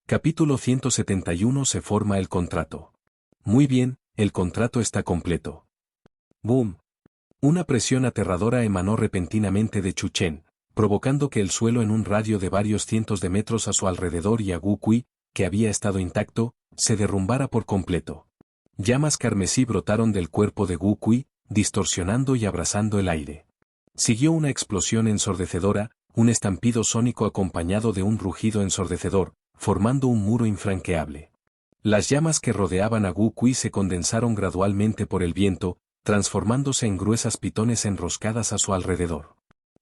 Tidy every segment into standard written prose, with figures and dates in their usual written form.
Capítulo 171. Se forma el contrato. Muy bien, el contrato está completo. ¡Boom! Una presión aterradora emanó repentinamente de Chuchen, provocando que el suelo en un radio de varios cientos de metros a su alrededor y a Wu Kui, que había estado intacto, se derrumbara por completo. Llamas carmesí brotaron del cuerpo de Wu Kui, distorsionando y abrasando el aire. Siguió una explosión ensordecedora, un estampido sónico acompañado de un rugido ensordecedor, formando un muro infranqueable. Las llamas que rodeaban a Wu Kui se condensaron gradualmente por el viento, transformándose en gruesas pitones enroscadas a su alrededor.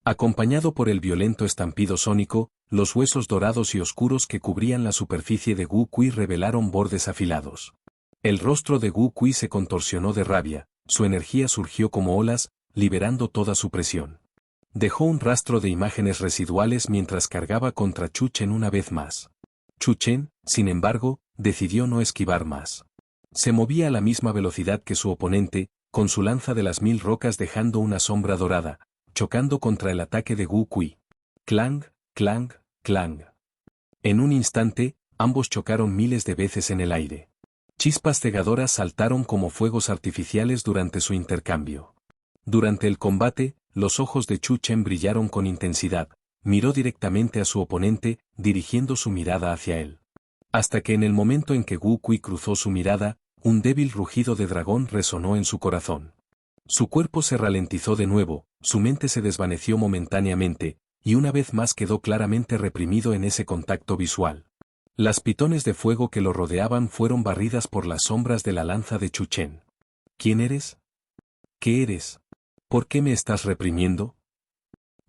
Acompañado por el violento estampido sónico, los huesos dorados y oscuros que cubrían la superficie de Wu Kui revelaron bordes afilados. El rostro de Wu Kui se contorsionó de rabia, su energía surgió como olas, liberando toda su presión. Dejó un rastro de imágenes residuales mientras cargaba contra Chuchen una vez más. Chuchen, sin embargo, decidió no esquivar más. Se movía a la misma velocidad que su oponente, con su lanza de las 1000 rocas dejando una sombra dorada, chocando contra el ataque de Wu Kui. Clang, clang, clang. En un instante, ambos chocaron miles de veces en el aire. Chispas cegadoras saltaron como fuegos artificiales durante su intercambio. Durante el combate, los ojos de Chuchen brillaron con intensidad, miró directamente a su oponente, dirigiendo su mirada hacia él. Hasta que en el momento en que Wu Kui cruzó su mirada, un débil rugido de dragón resonó en su corazón. Su cuerpo se ralentizó de nuevo, su mente se desvaneció momentáneamente, y una vez más quedó claramente reprimido en ese contacto visual. Las pitones de fuego que lo rodeaban fueron barridas por las sombras de la lanza de Chuchen. ¿Quién eres? ¿Qué eres? ¿Por qué me estás reprimiendo?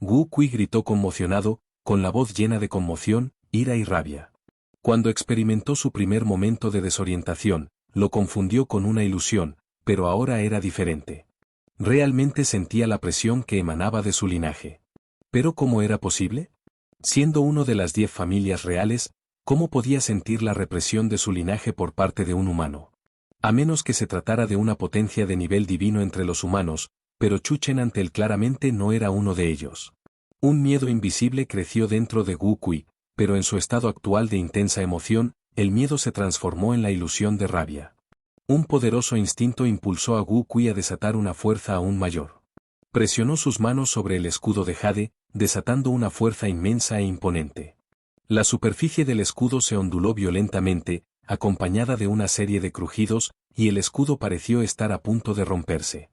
Wu Kui gritó conmocionado, con la voz llena de conmoción, ira y rabia. Cuando experimentó su primer momento de desorientación, lo confundió con una ilusión, pero ahora era diferente. Realmente sentía la presión que emanaba de su linaje. ¿Pero cómo era posible? Siendo uno de las 10 familias reales, ¿cómo podía sentir la represión de su linaje por parte de un humano? A menos que se tratara de una potencia de nivel divino entre los humanos, pero Chuchen ante él claramente no era uno de ellos. Un miedo invisible creció dentro de Wu Kui, pero en su estado actual de intensa emoción, el miedo se transformó en la ilusión de rabia. Un poderoso instinto impulsó a Wu Kui a desatar una fuerza aún mayor. Presionó sus manos sobre el escudo de jade, desatando una fuerza inmensa e imponente. La superficie del escudo se onduló violentamente, acompañada de una serie de crujidos, y el escudo pareció estar a punto de romperse.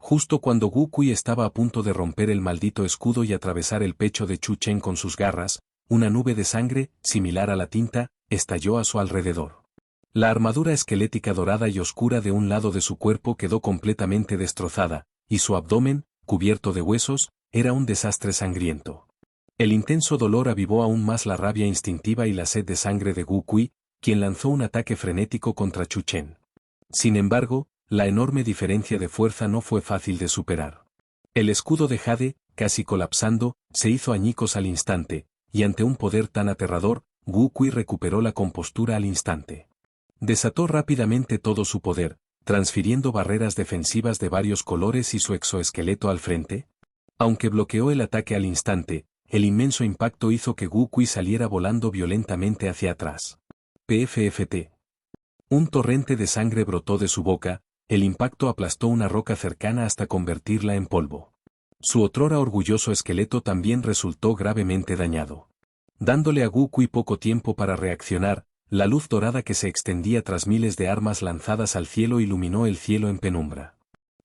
Justo cuando Wu Kui estaba a punto de romper el maldito escudo y atravesar el pecho de Chuchen con sus garras, una nube de sangre, similar a la tinta, estalló a su alrededor. La armadura esquelética dorada y oscura de un lado de su cuerpo quedó completamente destrozada, y su abdomen, cubierto de huesos, era un desastre sangriento. El intenso dolor avivó aún más la rabia instintiva y la sed de sangre de Wu Kui, quien lanzó un ataque frenético contra Chuchen. Sin embargo, la enorme diferencia de fuerza no fue fácil de superar. El escudo de jade, casi colapsando, se hizo añicos al instante, y ante un poder tan aterrador, Wu Kui recuperó la compostura al instante. Desató rápidamente todo su poder, transfiriendo barreras defensivas de varios colores y su exoesqueleto al frente. Aunque bloqueó el ataque al instante, el inmenso impacto hizo que Wu Kui saliera volando violentamente hacia atrás. PFFT. Un torrente de sangre brotó de su boca, el impacto aplastó una roca cercana hasta convertirla en polvo. Su otrora orgulloso esqueleto también resultó gravemente dañado. Dándole a Wu Kui poco tiempo para reaccionar, la luz dorada que se extendía tras miles de armas lanzadas al cielo iluminó el cielo en penumbra.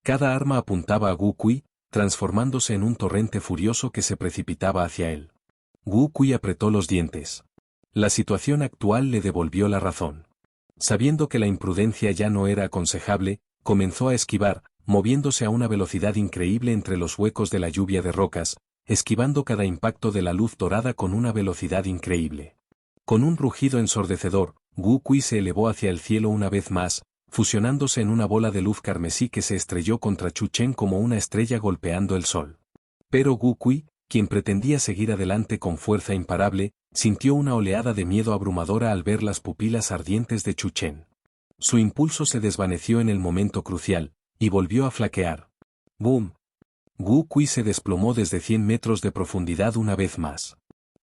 Cada arma apuntaba a Wu Kui, transformándose en un torrente furioso que se precipitaba hacia él. Wu Kui apretó los dientes. La situación actual le devolvió la razón. Sabiendo que la imprudencia ya no era aconsejable, comenzó a esquivar, moviéndose a una velocidad increíble entre los huecos de la lluvia de rocas, esquivando cada impacto de la luz dorada con una velocidad increíble. Con un rugido ensordecedor, Wu Kui se elevó hacia el cielo una vez más, fusionándose en una bola de luz carmesí que se estrelló contra Chuchen como una estrella golpeando el sol. Pero Wu Kui, quien pretendía seguir adelante con fuerza imparable, sintió una oleada de miedo abrumadora al ver las pupilas ardientes de Chuchen. Su impulso se desvaneció en el momento crucial, y volvió a flaquear. ¡Boom! Wu Kui se desplomó desde 100 metros de profundidad una vez más.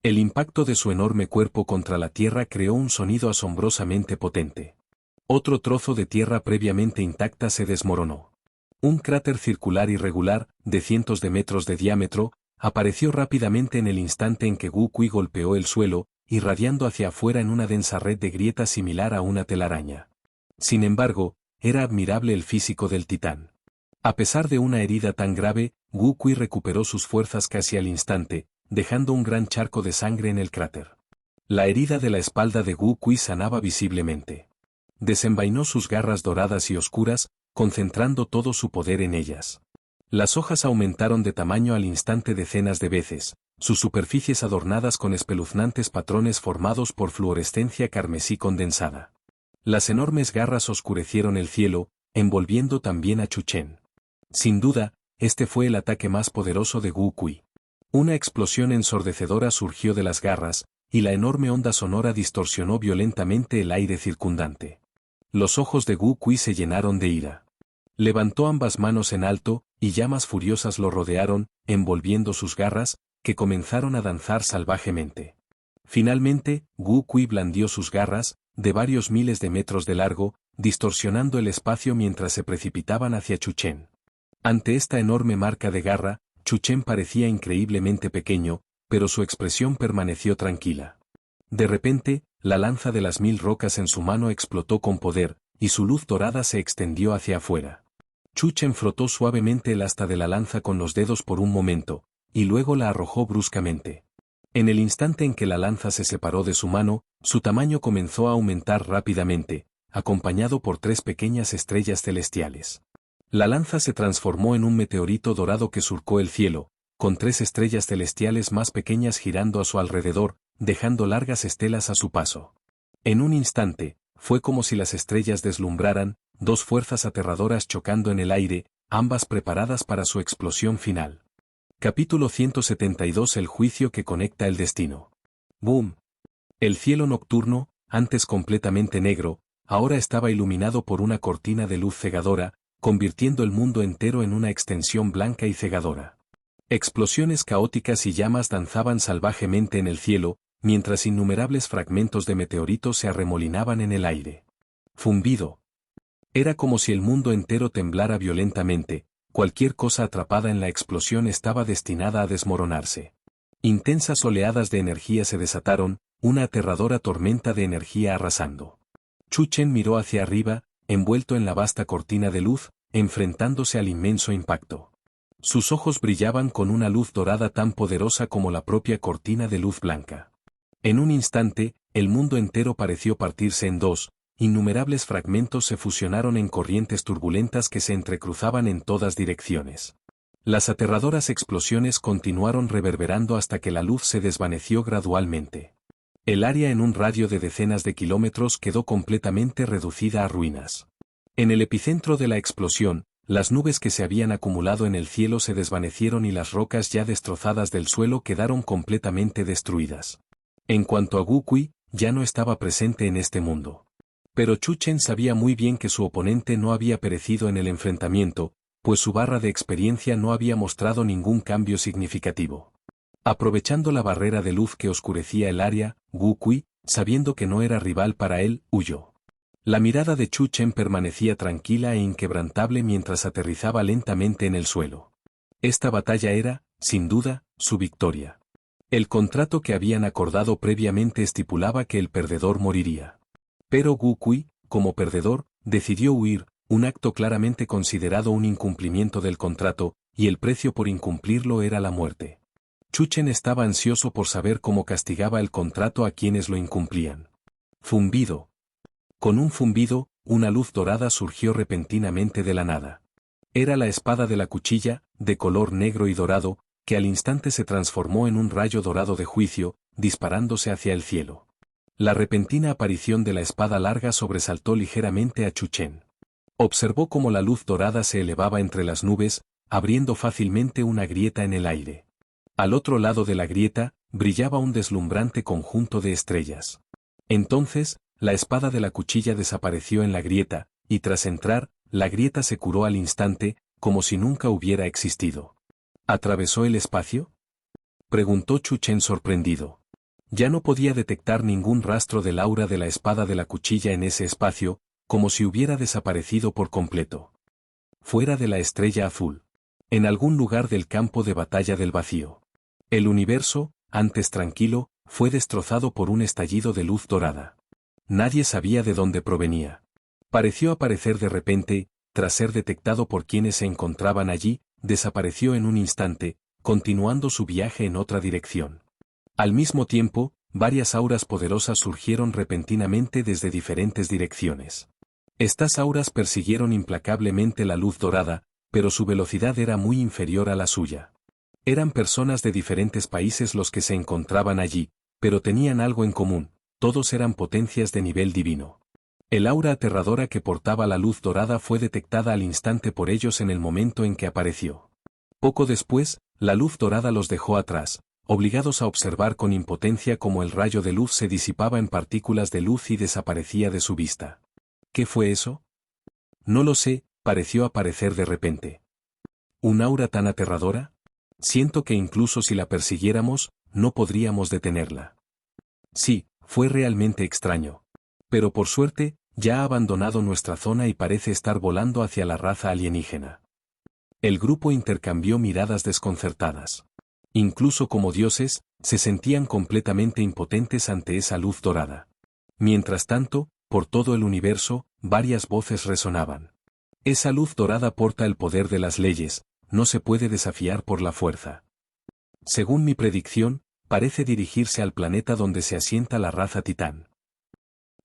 El impacto de su enorme cuerpo contra la tierra creó un sonido asombrosamente potente. Otro trozo de tierra previamente intacta se desmoronó. Un cráter circular irregular, de cientos de metros de diámetro, apareció rápidamente en el instante en que Wu Kui golpeó el suelo, irradiando hacia afuera en una densa red de grietas similar a una telaraña. Sin embargo, era admirable el físico del titán. A pesar de una herida tan grave, Wu Kui recuperó sus fuerzas casi al instante, dejando un gran charco de sangre en el cráter. La herida de la espalda de Wu Kui sanaba visiblemente. Desenvainó sus garras doradas y oscuras, concentrando todo su poder en ellas. Las hojas aumentaron de tamaño al instante decenas de veces, sus superficies adornadas con espeluznantes patrones formados por fluorescencia carmesí condensada. Las enormes garras oscurecieron el cielo, envolviendo también a Chu Chen. Sin duda, este fue el ataque más poderoso de Wu Kui. Una explosión ensordecedora surgió de las garras, y la enorme onda sonora distorsionó violentamente el aire circundante. Los ojos de Wu Kui se llenaron de ira. Levantó ambas manos en alto, y llamas furiosas lo rodearon, envolviendo sus garras, que comenzaron a danzar salvajemente. Finalmente, Wu Kui blandió sus garras, de varios miles de metros de largo, distorsionando el espacio mientras se precipitaban hacia Chu Chen. Ante esta enorme marca de garra, Chu Chen parecía increíblemente pequeño, pero su expresión permaneció tranquila. De repente, la lanza de las 1000 rocas en su mano explotó con poder, y su luz dorada se extendió hacia afuera. Chu Chen frotó suavemente el asta de la lanza con los dedos por un momento, y luego la arrojó bruscamente. En el instante en que la lanza se separó de su mano, su tamaño comenzó a aumentar rápidamente, acompañado por 3 pequeñas estrellas celestiales. La lanza se transformó en un meteorito dorado que surcó el cielo, con 3 estrellas celestiales más pequeñas girando a su alrededor, dejando largas estelas a su paso. En un instante, fue como si las estrellas deslumbraran, 2 fuerzas aterradoras chocando en el aire, ambas preparadas para su explosión final. Capítulo 172. El juicio que conecta el destino. ¡Boom! El cielo nocturno, antes completamente negro, ahora estaba iluminado por una cortina de luz cegadora, convirtiendo el mundo entero en una extensión blanca y cegadora. Explosiones caóticas y llamas danzaban salvajemente en el cielo, mientras innumerables fragmentos de meteoritos se arremolinaban en el aire. Zumbido. Era como si el mundo entero temblara violentamente, cualquier cosa atrapada en la explosión estaba destinada a desmoronarse. Intensas oleadas de energía se desataron, una aterradora tormenta de energía arrasando. Chu Chen miró hacia arriba, envuelto en la vasta cortina de luz, enfrentándose al inmenso impacto. Sus ojos brillaban con una luz dorada tan poderosa como la propia cortina de luz blanca. En un instante, el mundo entero pareció partirse en dos, innumerables fragmentos se fusionaron en corrientes turbulentas que se entrecruzaban en todas direcciones. Las aterradoras explosiones continuaron reverberando hasta que la luz se desvaneció gradualmente. El área en un radio de decenas de kilómetros quedó completamente reducida a ruinas. En el epicentro de la explosión, las nubes que se habían acumulado en el cielo se desvanecieron y las rocas ya destrozadas del suelo quedaron completamente destruidas. En cuanto a Wu Kui, ya no estaba presente en este mundo. Pero Chu Chen sabía muy bien que su oponente no había perecido en el enfrentamiento, pues su barra de experiencia no había mostrado ningún cambio significativo. Aprovechando la barrera de luz que oscurecía el área, Wu Kui, sabiendo que no era rival para él, huyó. La mirada de Chu Chen permanecía tranquila e inquebrantable mientras aterrizaba lentamente en el suelo. Esta batalla era, sin duda, su victoria. El contrato que habían acordado previamente estipulaba que el perdedor moriría. Pero Wu Kui, como perdedor, decidió huir, un acto claramente considerado un incumplimiento del contrato, y el precio por incumplirlo era la muerte. Chu Chen estaba ansioso por saber cómo castigaba el contrato a quienes lo incumplían. Zumbido. Con un zumbido, una luz dorada surgió repentinamente de la nada. Era la espada de la cuchilla, de color negro y dorado, que al instante se transformó en un rayo dorado de juicio, disparándose hacia el cielo. La repentina aparición de la espada larga sobresaltó ligeramente a Chu Chen. Observó cómo la luz dorada se elevaba entre las nubes, abriendo fácilmente una grieta en el aire. Al otro lado de la grieta, brillaba un deslumbrante conjunto de estrellas. Entonces, la espada de la cuchilla desapareció en la grieta, y tras entrar, la grieta se curó al instante, como si nunca hubiera existido. ¿Atravesó el espacio?, preguntó Chu Chen sorprendido. Ya no podía detectar ningún rastro del aura de la espada de la cuchilla en ese espacio, como si hubiera desaparecido por completo. Fuera de la estrella azul. En algún lugar del campo de batalla del vacío. El universo, antes tranquilo, fue destrozado por un estallido de luz dorada. Nadie sabía de dónde provenía. Pareció aparecer de repente, tras ser detectado por quienes se encontraban allí, desapareció en un instante, continuando su viaje en otra dirección. Al mismo tiempo, varias auras poderosas surgieron repentinamente desde diferentes direcciones. Estas auras persiguieron implacablemente la luz dorada, pero su velocidad era muy inferior a la suya. Eran personas de diferentes países los que se encontraban allí, pero tenían algo en común, todos eran potencias de nivel divino. El aura aterradora que portaba la luz dorada fue detectada al instante por ellos en el momento en que apareció. Poco después, la luz dorada los dejó atrás, obligados a observar con impotencia cómo el rayo de luz se disipaba en partículas de luz y desaparecía de su vista. ¿Qué fue eso? No lo sé, pareció aparecer de repente. ¿Un aura tan aterradora? Siento que incluso si la persiguiéramos, no podríamos detenerla. Sí, fue realmente extraño. Pero por suerte, ya ha abandonado nuestra zona y parece estar volando hacia la raza alienígena. El grupo intercambió miradas desconcertadas. Incluso como dioses, se sentían completamente impotentes ante esa luz dorada. Mientras tanto, por todo el universo, varias voces resonaban. Esa luz dorada porta el poder de las leyes, no se puede desafiar por la fuerza. Según mi predicción, parece dirigirse al planeta donde se asienta la raza titán.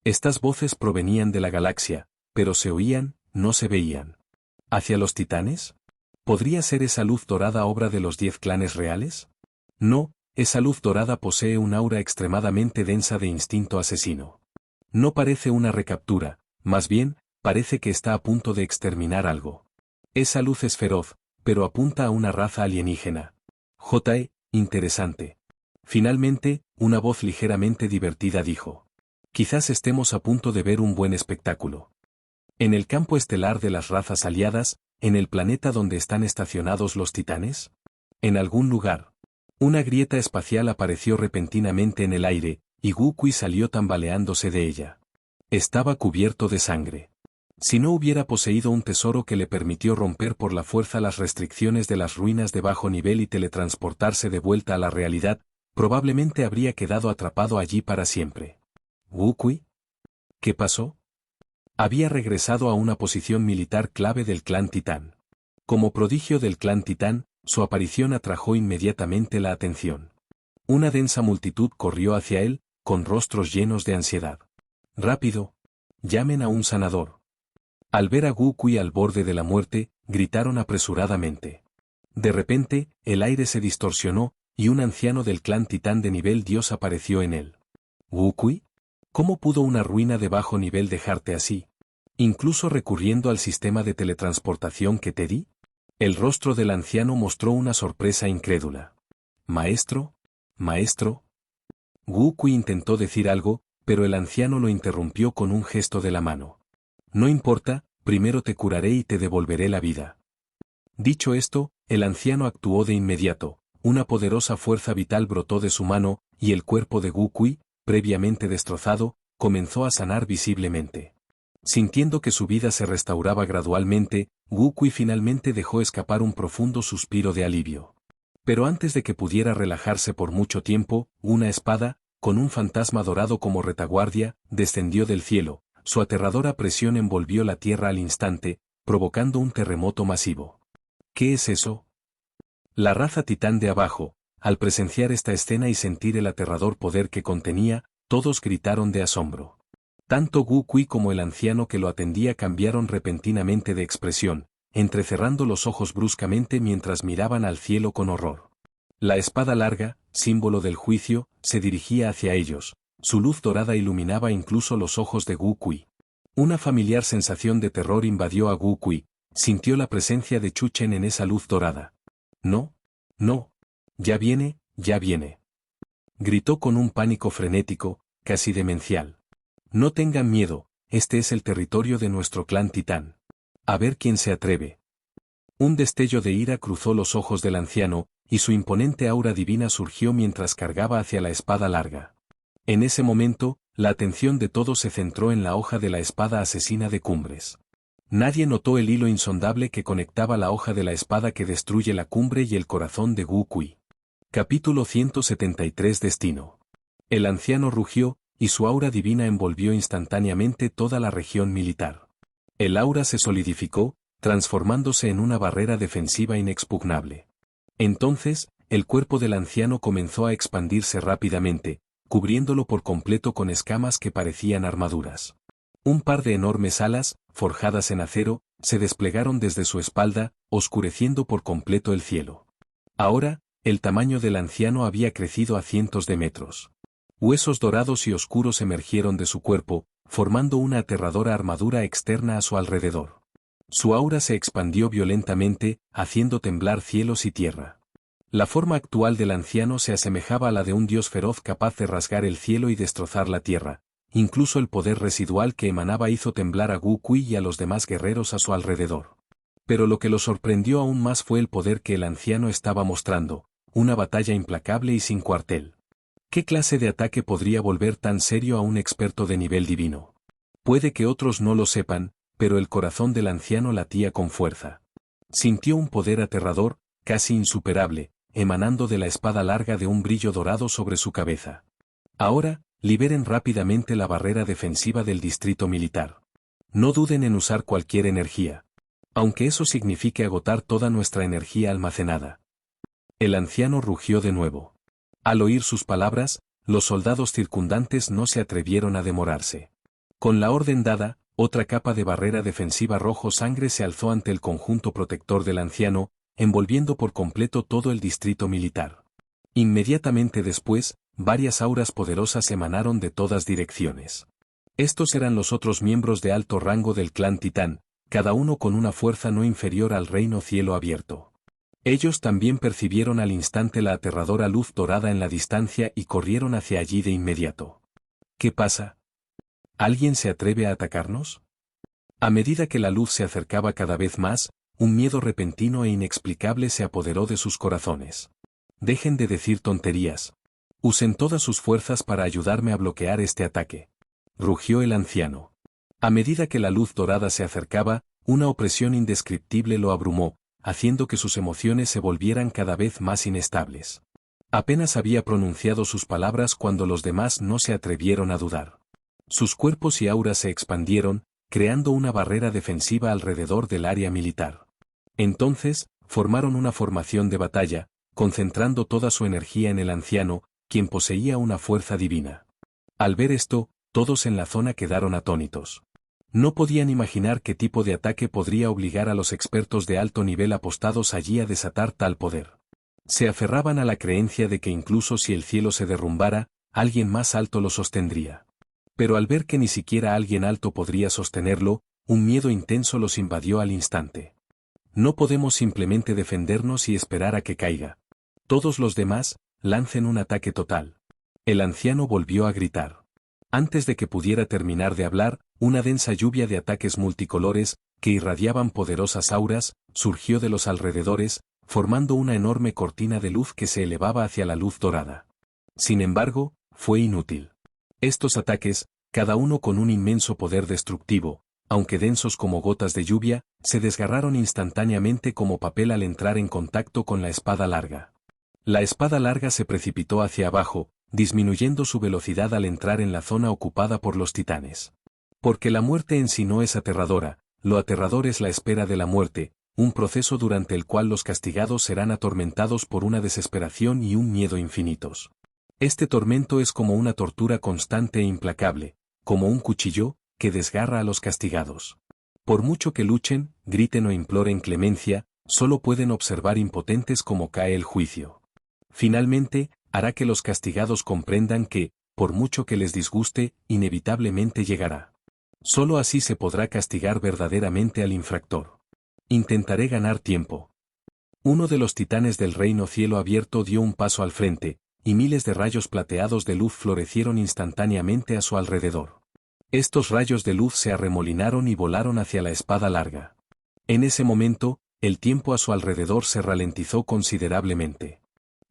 Estas voces provenían de la galaxia, pero se oían, no se veían. ¿Hacia los titanes? ¿Podría ser esa luz dorada obra de los 10 clanes reales? No, esa luz dorada posee un aura extremadamente densa de instinto asesino. No parece una recaptura, más bien, parece que está a punto de exterminar algo. Esa luz es feroz, pero apunta a una raza alienígena. Interesante. Finalmente, una voz ligeramente divertida dijo. Quizás estemos a punto de ver un buen espectáculo. En el campo estelar de las razas aliadas, en el planeta donde están estacionados los titanes. En algún lugar. Una grieta espacial apareció repentinamente en el aire, y Gukui salió tambaleándose de ella. Estaba cubierto de sangre. Si no hubiera poseído un tesoro que le permitió romper por la fuerza las restricciones de las ruinas de bajo nivel y teletransportarse de vuelta a la realidad, probablemente habría quedado atrapado allí para siempre. ¿Gukui? ¿Qué pasó? Había regresado a una posición militar clave del clan Titán. Como prodigio del clan Titán, su aparición atrajo inmediatamente la atención. Una densa multitud corrió hacia él, con rostros llenos de ansiedad. ¡Rápido! ¡Llamen a un sanador! Al ver a Gukui al borde de la muerte, gritaron apresuradamente. De repente, el aire se distorsionó, y un anciano del clan Titán de nivel Dios apareció en él. ¿Gukui? ¿Cómo pudo una ruina de bajo nivel dejarte así? ¿Incluso recurriendo al sistema de teletransportación que te di? El rostro del anciano mostró una sorpresa incrédula. ¿Maestro? ¿Maestro? Gukui intentó decir algo, pero el anciano lo interrumpió con un gesto de la mano. No importa, primero te curaré y te devolveré la vida. Dicho esto, el anciano actuó de inmediato, una poderosa fuerza vital brotó de su mano, y el cuerpo de Gukui, previamente destrozado, comenzó a sanar visiblemente. Sintiendo que su vida se restauraba gradualmente, Gukui finalmente dejó escapar un profundo suspiro de alivio. Pero antes de que pudiera relajarse por mucho tiempo, una espada, con un fantasma dorado como retaguardia, descendió del cielo, su aterradora presión envolvió la tierra al instante, provocando un terremoto masivo. ¿Qué es eso? La raza titán de abajo, al presenciar esta escena y sentir el aterrador poder que contenía, todos gritaron de asombro. Tanto Gukui como el anciano que lo atendía cambiaron repentinamente de expresión, entrecerrando los ojos bruscamente mientras miraban al cielo con horror. La espada larga, símbolo del juicio, se dirigía hacia ellos, su luz dorada iluminaba incluso los ojos de Gukui. Una familiar sensación de terror invadió a Gukui, sintió la presencia de Chuchen en esa luz dorada. No, no, ya viene, ya viene. Gritó con un pánico frenético, casi demencial. No tengan miedo, este es el territorio de nuestro clan titán. A ver quién se atreve. Un destello de ira cruzó los ojos del anciano, y su imponente aura divina surgió mientras cargaba hacia la espada larga. En ese momento, la atención de todos se centró en la hoja de la espada asesina de Cumbres. Nadie notó el hilo insondable que conectaba la hoja de la espada que destruye la cumbre y el corazón de Wu Kui. Capítulo 173 Destino. El anciano rugió, y su aura divina envolvió instantáneamente toda la región militar. El aura se solidificó, transformándose en una barrera defensiva inexpugnable. Entonces, el cuerpo del anciano comenzó a expandirse rápidamente, cubriéndolo por completo con escamas que parecían armaduras. Un par de enormes alas, forjadas en acero, se desplegaron desde su espalda, oscureciendo por completo el cielo. Ahora, el tamaño del anciano había crecido a cientos de metros. Huesos dorados y oscuros emergieron de su cuerpo, formando una aterradora armadura externa a su alrededor. Su aura se expandió violentamente, haciendo temblar cielos y tierra. La forma actual del anciano se asemejaba a la de un dios feroz capaz de rasgar el cielo y destrozar la tierra. Incluso el poder residual que emanaba hizo temblar a Wu Kui y a los demás guerreros a su alrededor. Pero lo que lo sorprendió aún más fue el poder que el anciano estaba mostrando, una batalla implacable y sin cuartel. ¿Qué clase de ataque podría volver tan serio a un experto de nivel divino? Puede que otros no lo sepan, pero el corazón del anciano latía con fuerza. Sintió un poder aterrador, casi insuperable, emanando de la espada larga de un brillo dorado sobre su cabeza. Ahora, liberen rápidamente la barrera defensiva del distrito militar. No duden en usar cualquier energía. Aunque eso signifique agotar toda nuestra energía almacenada. El anciano rugió de nuevo. Al oír sus palabras, los soldados circundantes no se atrevieron a demorarse. Con la orden dada, otra capa de barrera defensiva rojo sangre se alzó ante el conjunto protector del anciano, envolviendo por completo todo el distrito militar. Inmediatamente después, varias auras poderosas emanaron de todas direcciones. Estos eran los otros miembros de alto rango del clan Titán, cada uno con una fuerza no inferior al reino cielo abierto. Ellos también percibieron al instante la aterradora luz dorada en la distancia y corrieron hacia allí de inmediato. ¿Qué pasa? ¿Alguien se atreve a atacarnos? A medida que la luz se acercaba cada vez más, un miedo repentino e inexplicable se apoderó de sus corazones. Dejen de decir tonterías. Usen todas sus fuerzas para ayudarme a bloquear este ataque. Rugió el anciano. A medida que la luz dorada se acercaba, una opresión indescriptible lo abrumó, haciendo que sus emociones se volvieran cada vez más inestables. Apenas había pronunciado sus palabras cuando los demás no se atrevieron a dudar. Sus cuerpos y auras se expandieron, creando una barrera defensiva alrededor del área militar. Entonces, formaron una formación de batalla, concentrando toda su energía en el anciano, quien poseía una fuerza divina. Al ver esto, todos en la zona quedaron atónitos. No podían imaginar qué tipo de ataque podría obligar a los expertos de alto nivel apostados allí a desatar tal poder. Se aferraban a la creencia de que incluso si el cielo se derrumbara, alguien más alto lo sostendría. Pero al ver que ni siquiera alguien alto podría sostenerlo, un miedo intenso los invadió al instante. No podemos simplemente defendernos y esperar a que caiga. Todos los demás, lancen un ataque total. El anciano volvió a gritar. Antes de que pudiera terminar de hablar, una densa lluvia de ataques multicolores, que irradiaban poderosas auras, surgió de los alrededores, formando una enorme cortina de luz que se elevaba hacia la luz dorada. Sin embargo, fue inútil. Estos ataques, cada uno con un inmenso poder destructivo, aunque densos como gotas de lluvia, se desgarraron instantáneamente como papel al entrar en contacto con la espada larga. La espada larga se precipitó hacia abajo, disminuyendo su velocidad al entrar en la zona ocupada por los titanes. Porque la muerte en sí no es aterradora, lo aterrador es la espera de la muerte, un proceso durante el cual los castigados serán atormentados por una desesperación y un miedo infinitos. Este tormento es como una tortura constante e implacable, como un cuchillo, que desgarra a los castigados. Por mucho que luchen, griten o imploren clemencia, solo pueden observar impotentes cómo cae el juicio. Finalmente, hará que los castigados comprendan que, por mucho que les disguste, inevitablemente llegará. Solo así se podrá castigar verdaderamente al infractor. Intentaré ganar tiempo. Uno de los titanes del reino cielo abierto dio un paso al frente, y miles de rayos plateados de luz florecieron instantáneamente a su alrededor. Estos rayos de luz se arremolinaron y volaron hacia la espada larga. En ese momento, el tiempo a su alrededor se ralentizó considerablemente.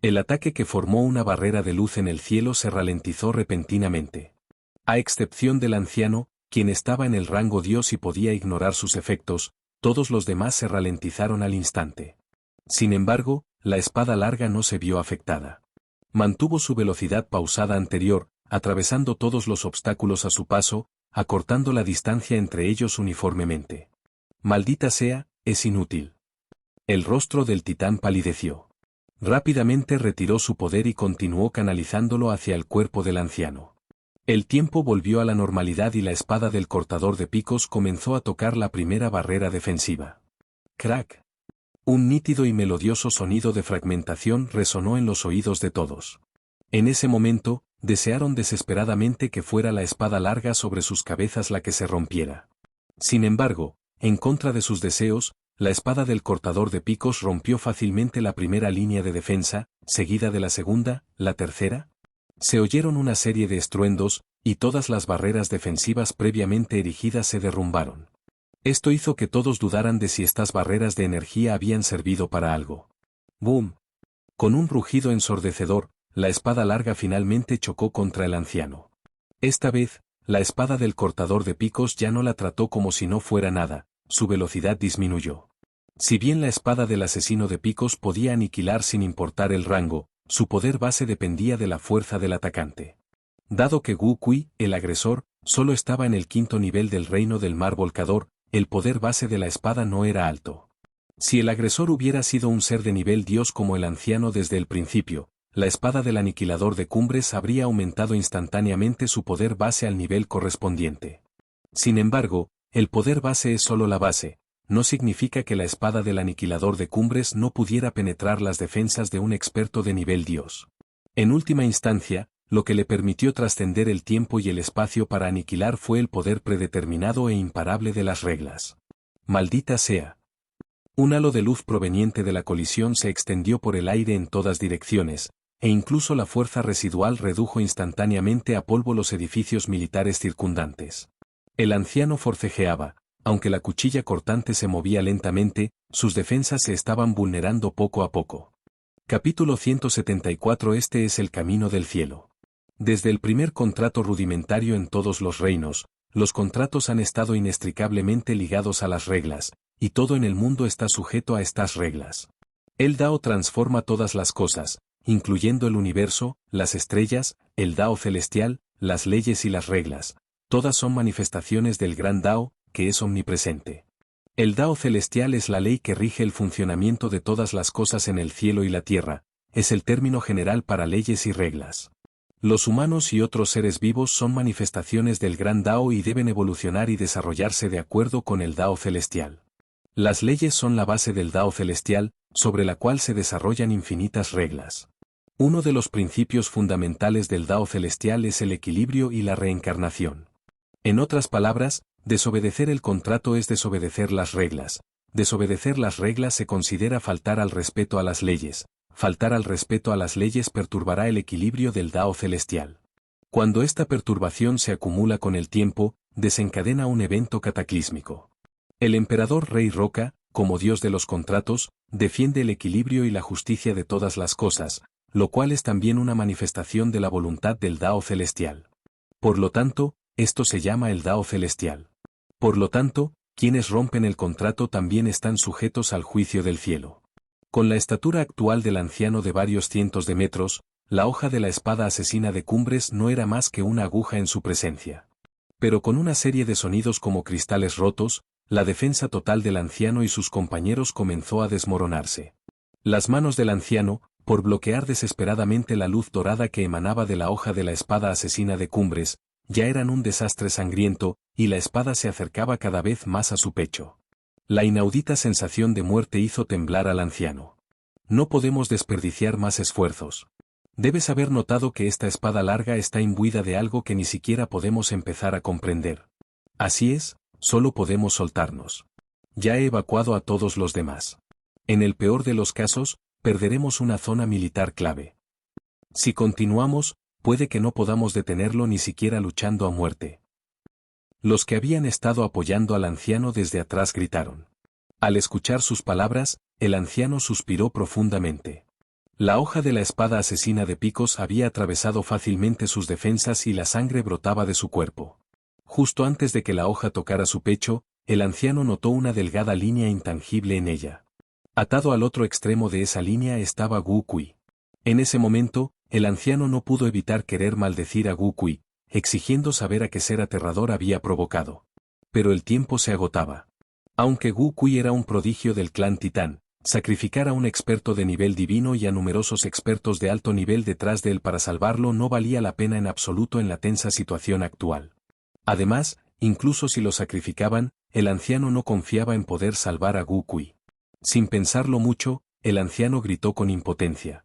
El ataque que formó una barrera de luz en el cielo se ralentizó repentinamente. A excepción del anciano, quien estaba en el rango Dios y podía ignorar sus efectos, todos los demás se ralentizaron al instante. Sin embargo, la espada larga no se vio afectada. Mantuvo su velocidad pausada anterior, atravesando todos los obstáculos a su paso, acortando la distancia entre ellos uniformemente. Maldita sea, es inútil. El rostro del titán palideció. Rápidamente retiró su poder y continuó canalizándolo hacia el cuerpo del anciano. El tiempo volvió a la normalidad y la espada del cortador de picos comenzó a tocar la primera barrera defensiva. Crack. Un nítido y melodioso sonido de fragmentación resonó en los oídos de todos. En ese momento, desearon desesperadamente que fuera la espada larga sobre sus cabezas la que se rompiera. Sin embargo, en contra de sus deseos, la espada del cortador de picos rompió fácilmente la primera línea de defensa, seguida de la segunda, la tercera. Se oyeron una serie de estruendos, y todas las barreras defensivas previamente erigidas se derrumbaron. Esto hizo que todos dudaran de si estas barreras de energía habían servido para algo. ¡Boom! Con un rugido ensordecedor, la espada larga finalmente chocó contra el anciano. Esta vez, la espada del cortador de picos ya no la trató como si no fuera nada, su velocidad disminuyó. Si bien la espada del asesino de picos podía aniquilar sin importar el rango, su poder base dependía de la fuerza del atacante. Dado que Wu Kui, el agresor, solo estaba en el quinto nivel del reino del mar volcador, el poder base de la espada no era alto. Si el agresor hubiera sido un ser de nivel Dios como el anciano desde el principio, la espada del aniquilador de cumbres habría aumentado instantáneamente su poder base al nivel correspondiente. Sin embargo, el poder base es solo la base, no significa que la espada del aniquilador de cumbres no pudiera penetrar las defensas de un experto de nivel Dios. En última instancia, lo que le permitió trascender el tiempo y el espacio para aniquilar fue el poder predeterminado e imparable de las reglas. Maldita sea. Un halo de luz proveniente de la colisión se extendió por el aire en todas direcciones, e incluso la fuerza residual redujo instantáneamente a polvo los edificios militares circundantes. El anciano forcejeaba, aunque la cuchilla cortante se movía lentamente, sus defensas se estaban vulnerando poco a poco. Capítulo 174. Este es el camino del cielo. Desde el primer contrato rudimentario en todos los reinos, los contratos han estado inextricablemente ligados a las reglas, y todo en el mundo está sujeto a estas reglas. El Dao transforma todas las cosas, incluyendo el universo, las estrellas, el Dao celestial, las leyes y las reglas. Todas son manifestaciones del gran Dao, que es omnipresente. El Dao celestial es la ley que rige el funcionamiento de todas las cosas en el cielo y la tierra, es el término general para leyes y reglas. Los humanos y otros seres vivos son manifestaciones del gran Dao y deben evolucionar y desarrollarse de acuerdo con el Dao celestial. Las leyes son la base del Dao celestial, sobre la cual se desarrollan infinitas reglas. Uno de los principios fundamentales del Dao celestial es el equilibrio y la reencarnación. En otras palabras, desobedecer el contrato es desobedecer las reglas. Desobedecer las reglas se considera faltar al respeto a las leyes. Faltar al respeto a las leyes perturbará el equilibrio del Dao celestial. Cuando esta perturbación se acumula con el tiempo, desencadena un evento cataclísmico. El emperador Rey Roca, como dios de los contratos, defiende el equilibrio y la justicia de todas las cosas, lo cual es también una manifestación de la voluntad del Dao celestial. Por lo tanto, esto se llama el Dao celestial. Por lo tanto, quienes rompen el contrato también están sujetos al juicio del cielo. Con la estatura actual del anciano de varios cientos de metros, la hoja de la espada asesina de cumbres no era más que una aguja en su presencia. Pero con una serie de sonidos como cristales rotos, la defensa total del anciano y sus compañeros comenzó a desmoronarse. Las manos del anciano, por bloquear desesperadamente la luz dorada que emanaba de la hoja de la espada asesina de cumbres, ya eran un desastre sangriento, y la espada se acercaba cada vez más a su pecho. La inaudita sensación de muerte hizo temblar al anciano. No podemos desperdiciar más esfuerzos. Debes haber notado que esta espada larga está imbuida de algo que ni siquiera podemos empezar a comprender. Así es, solo podemos soltarnos. Ya he evacuado a todos los demás. En el peor de los casos, perderemos una zona militar clave. Si continuamos, puede que no podamos detenerlo ni siquiera luchando a muerte. Los que habían estado apoyando al anciano desde atrás gritaron. Al escuchar sus palabras, el anciano suspiró profundamente. La hoja de la espada asesina de picos había atravesado fácilmente sus defensas y la sangre brotaba de su cuerpo. Justo antes de que la hoja tocara su pecho, el anciano notó una delgada línea intangible en ella. Atado al otro extremo de esa línea estaba Wu Kui. En ese momento, el anciano no pudo evitar querer maldecir a Wu Kui, exigiendo saber a qué ser aterrador había provocado. Pero el tiempo se agotaba. Aunque Wu Kui era un prodigio del clan Titán, sacrificar a un experto de nivel divino y a numerosos expertos de alto nivel detrás de él para salvarlo no valía la pena en absoluto en la tensa situación actual. Además, incluso si lo sacrificaban, el anciano no confiaba en poder salvar a Wu Kui. Sin pensarlo mucho, el anciano gritó con impotencia.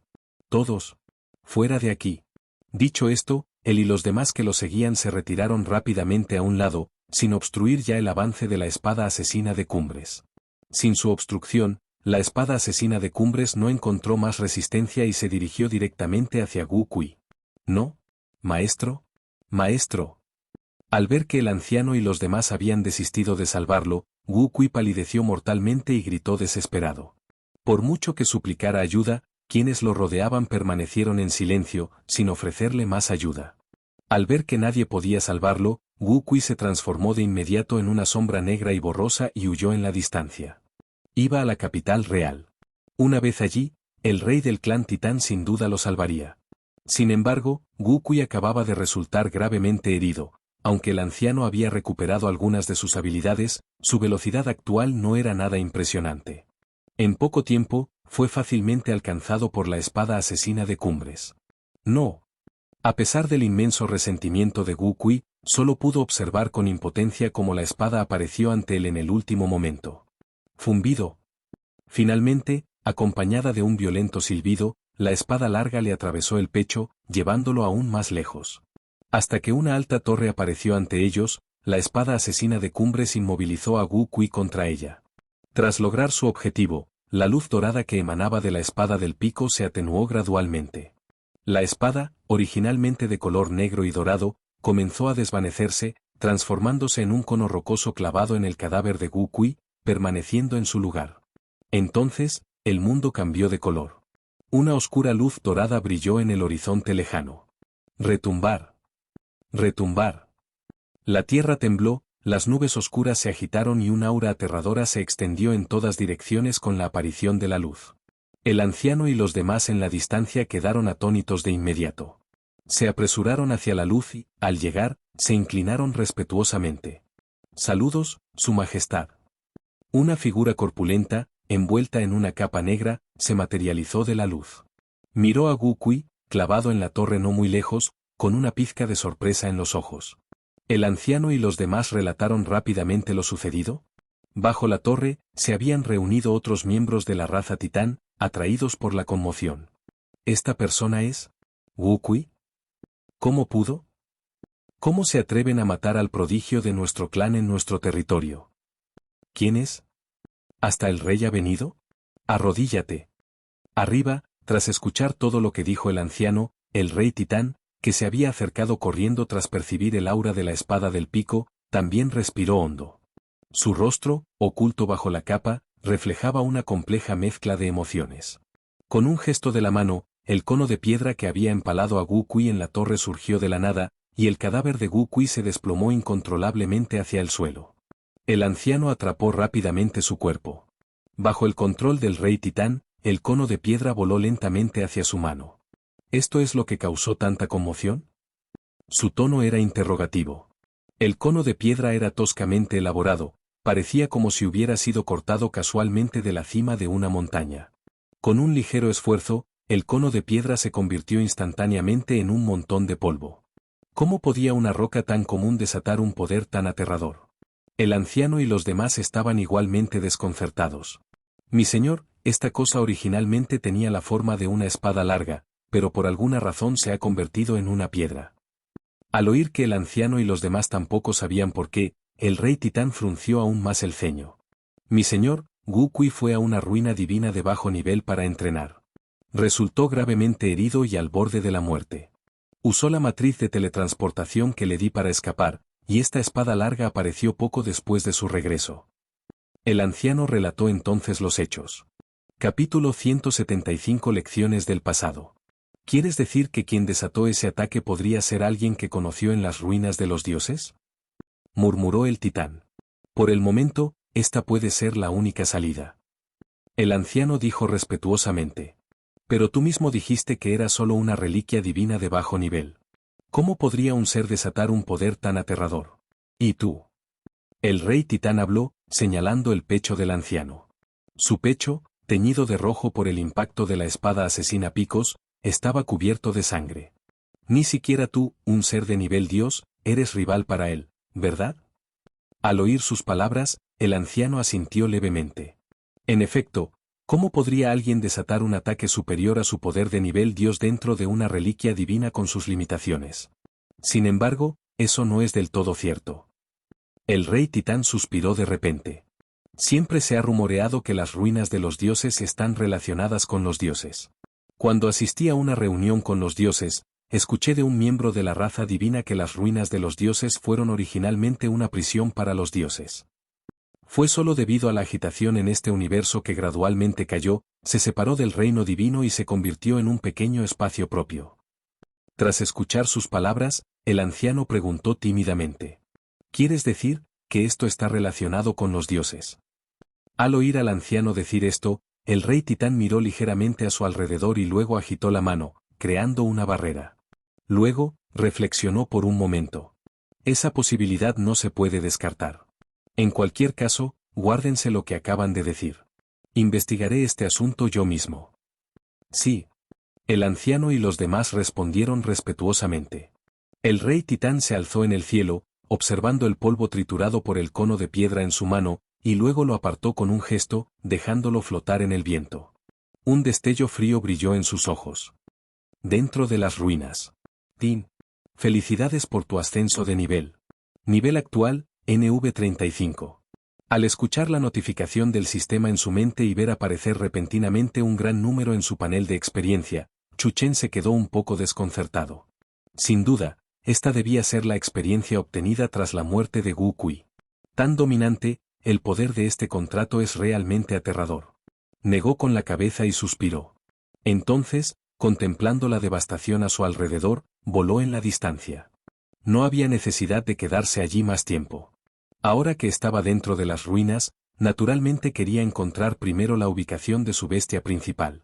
«Todos. Fuera de aquí». Dicho esto, él y los demás que lo seguían se retiraron rápidamente a un lado, sin obstruir ya el avance de la espada asesina de Cumbres. Sin su obstrucción, la espada asesina de Cumbres no encontró más resistencia y se dirigió directamente hacia Wu Kui. «¿No? Maestro? Maestro». Al ver que el anciano y los demás habían desistido de salvarlo, Wu Kui palideció mortalmente y gritó desesperado. Por mucho que suplicara ayuda, quienes lo rodeaban permanecieron en silencio, sin ofrecerle más ayuda. Al ver que nadie podía salvarlo, Wu Kui se transformó de inmediato en una sombra negra y borrosa y huyó en la distancia. Iba a la capital real. Una vez allí, el rey del clan Titán sin duda lo salvaría. Sin embargo, Wu Kui acababa de resultar gravemente herido. Aunque el anciano había recuperado algunas de sus habilidades, su velocidad actual no era nada impresionante. En poco tiempo, fue fácilmente alcanzado por la espada asesina de Cumbres. No. A pesar del inmenso resentimiento de Wu Kui, solo pudo observar con impotencia cómo la espada apareció ante él en el último momento. Zumbido. Finalmente, acompañada de un violento silbido, la espada larga le atravesó el pecho, llevándolo aún más lejos. Hasta que una alta torre apareció ante ellos, la espada asesina de Cumbres inmovilizó a Wu Kui contra ella. Tras lograr su objetivo, la luz dorada que emanaba de la espada del pico se atenuó gradualmente. La espada, originalmente de color negro y dorado, comenzó a desvanecerse, transformándose en un cono rocoso clavado en el cadáver de Wu Kui, permaneciendo en su lugar. Entonces, el mundo cambió de color. Una oscura luz dorada brilló en el horizonte lejano. Retumbar. Retumbar. La tierra tembló, las nubes oscuras se agitaron y un aura aterradora se extendió en todas direcciones con la aparición de la luz. El anciano y los demás en la distancia quedaron atónitos de inmediato. Se apresuraron hacia la luz y, al llegar, se inclinaron respetuosamente. «Saludos, Su Majestad». Una figura corpulenta, envuelta en una capa negra, se materializó de la luz. Miró a Wu Kui, clavado en la torre no muy lejos, con una pizca de sorpresa en los ojos. El anciano y los demás relataron rápidamente lo sucedido. Bajo la torre, se habían reunido otros miembros de la raza titán, atraídos por la conmoción. ¿Esta persona es Wu Kui? ¿Cómo pudo? ¿Cómo se atreven a matar al prodigio de nuestro clan en nuestro territorio? ¿Quién es? ¿Hasta el rey ha venido? Arrodíllate. Arriba, tras escuchar todo lo que dijo el anciano, el rey titán, que se había acercado corriendo tras percibir el aura de la espada del pico, también respiró hondo. Su rostro, oculto bajo la capa, reflejaba una compleja mezcla de emociones. Con un gesto de la mano, el cono de piedra que había empalado a Wu Kui en la torre surgió de la nada, y el cadáver de Wu Kui se desplomó incontrolablemente hacia el suelo. El anciano atrapó rápidamente su cuerpo. Bajo el control del rey titán, el cono de piedra voló lentamente hacia su mano. ¿Esto es lo que causó tanta conmoción? Su tono era interrogativo. El cono de piedra era toscamente elaborado, parecía como si hubiera sido cortado casualmente de la cima de una montaña. Con un ligero esfuerzo, el cono de piedra se convirtió instantáneamente en un montón de polvo. ¿Cómo podía una roca tan común desatar un poder tan aterrador? El anciano y los demás estaban igualmente desconcertados. Mi señor, esta cosa originalmente tenía la forma de una espada larga, pero por alguna razón se ha convertido en una piedra. Al oír que el anciano y los demás tampoco sabían por qué, el rey titán frunció aún más el ceño. Mi señor, Wu Kui fue a una ruina divina de bajo nivel para entrenar. Resultó gravemente herido y al borde de la muerte. Usó la matriz de teletransportación que le di para escapar, y esta espada larga apareció poco después de su regreso. El anciano relató entonces los hechos. Capítulo 175 Lecciones del pasado. ¿Quieres decir que quien desató ese ataque podría ser alguien que conoció en las ruinas de los dioses? Murmuró el titán. Por el momento, esta puede ser la única salida. El anciano dijo respetuosamente. Pero tú mismo dijiste que era solo una reliquia divina de bajo nivel. ¿Cómo podría un ser desatar un poder tan aterrador? ¿Y tú? El rey titán habló, señalando el pecho del anciano. Su pecho, teñido de rojo por el impacto de la espada asesina picos, estaba cubierto de sangre. Ni siquiera tú, un ser de nivel dios, eres rival para él, ¿verdad? Al oír sus palabras, el anciano asintió levemente. En efecto, ¿cómo podría alguien desatar un ataque superior a su poder de nivel dios dentro de una reliquia divina con sus limitaciones? Sin embargo, eso no es del todo cierto. El rey titán suspiró de repente. Siempre se ha rumoreado que las ruinas de los dioses están relacionadas con los dioses. Cuando asistí a una reunión con los dioses, escuché de un miembro de la raza divina que las ruinas de los dioses fueron originalmente una prisión para los dioses. Fue solo debido a la agitación en este universo que gradualmente cayó, se separó del reino divino y se convirtió en un pequeño espacio propio. Tras escuchar sus palabras, el anciano preguntó tímidamente. ¿Quieres decir que esto está relacionado con los dioses? Al oír al anciano decir esto, el rey titán miró ligeramente a su alrededor y luego agitó la mano, creando una barrera. Luego, reflexionó por un momento. Esa posibilidad no se puede descartar. En cualquier caso, guárdense lo que acaban de decir. Investigaré este asunto yo mismo. Sí. El anciano y los demás respondieron respetuosamente. El rey titán se alzó en el cielo, observando el polvo triturado por el cono de piedra en su mano, y luego lo apartó con un gesto, dejándolo flotar en el viento. Un destello frío brilló en sus ojos. Dentro de las ruinas. Tin. Felicidades por tu ascenso de nivel. Nivel actual, NV35. Al escuchar la notificación del sistema en su mente y ver aparecer repentinamente un gran número en su panel de experiencia, Chu Chen se quedó un poco desconcertado. Sin duda, esta debía ser la experiencia obtenida tras la muerte de Gu Kui. Tan dominante, el poder de este contrato es realmente aterrador. Negó con la cabeza y suspiró. Entonces, contemplando la devastación a su alrededor, voló en la distancia. No había necesidad de quedarse allí más tiempo. Ahora que estaba dentro de las ruinas, naturalmente quería encontrar primero la ubicación de su bestia principal.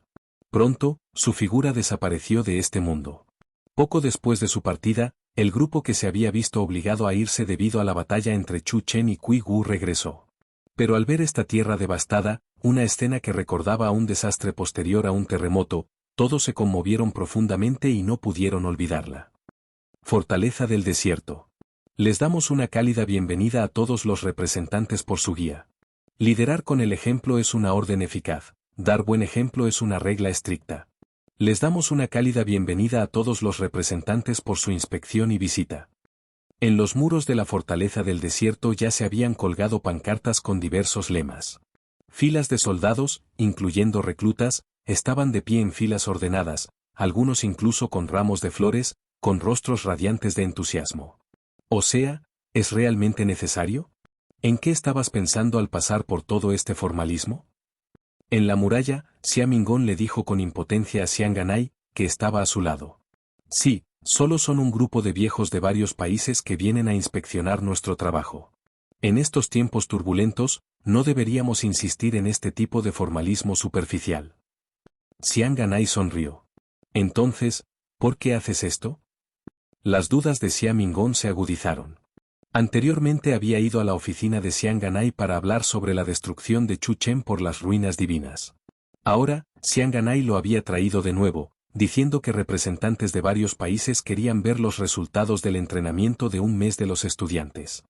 Pronto, su figura desapareció de este mundo. Poco después de su partida, el grupo que se había visto obligado a irse debido a la batalla entre Chu Chen y Kui Gu regresó. Pero al ver esta tierra devastada, una escena que recordaba a un desastre posterior a un terremoto, todos se conmovieron profundamente y no pudieron olvidarla. Fortaleza del desierto. Les damos una cálida bienvenida a todos los representantes por su guía. Liderar con el ejemplo es una orden eficaz, dar buen ejemplo es una regla estricta. Les damos una cálida bienvenida a todos los representantes por su inspección y visita. En los muros de la fortaleza del desierto ya se habían colgado pancartas con diversos lemas. Filas de soldados, incluyendo reclutas, estaban de pie en filas ordenadas, algunos incluso con ramos de flores, con rostros radiantes de entusiasmo. O sea, ¿es realmente necesario? ¿En qué estabas pensando al pasar por todo este formalismo? En la muralla, Xia Mingón le dijo con impotencia a Xian Ganai, que estaba a su lado. Sí, solo son un grupo de viejos de varios países que vienen a inspeccionar nuestro trabajo. En estos tiempos turbulentos, no deberíamos insistir en este tipo de formalismo superficial. Xian Ganai sonrió. Entonces, ¿por qué haces esto? Las dudas de Xia Mingón se agudizaron. Anteriormente había ido a la oficina de Xian Ganai para hablar sobre la destrucción de Chu Chen por las ruinas divinas. Ahora, Xian Ganai lo había traído de nuevo, diciendo que representantes de varios países querían ver los resultados del entrenamiento de un mes de los estudiantes.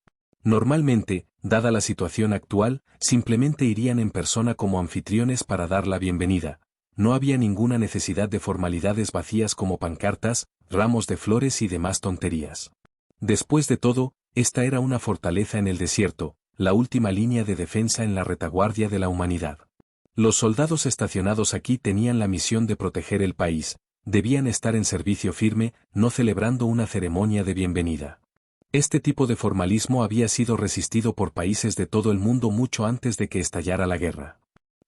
Normalmente, dada la situación actual, simplemente irían en persona como anfitriones para dar la bienvenida. No había ninguna necesidad de formalidades vacías como pancartas, ramos de flores y demás tonterías. Después de todo, esta era una fortaleza en el desierto, la última línea de defensa en la retaguardia de la humanidad. Los soldados estacionados aquí tenían la misión de proteger el país, debían estar en servicio firme, no celebrando una ceremonia de bienvenida. Este tipo de formalismo había sido resistido por países de todo el mundo mucho antes de que estallara la guerra.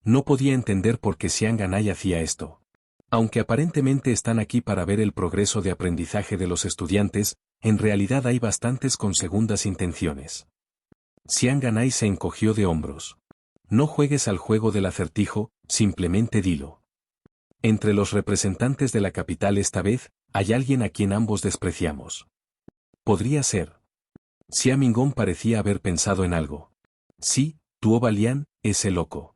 No podía entender por qué Xiang Ganai hacía esto. Aunque aparentemente están aquí para ver el progreso de aprendizaje de los estudiantes, en realidad hay bastantes con segundas intenciones. Xiang Ganai se encogió de hombros. No juegues al juego del acertijo, simplemente dilo. Entre los representantes de la capital esta vez, hay alguien a quien ambos despreciamos. Podría ser. Xia Mingong parecía haber pensado en algo. Sí, Tuo Balian, ese loco.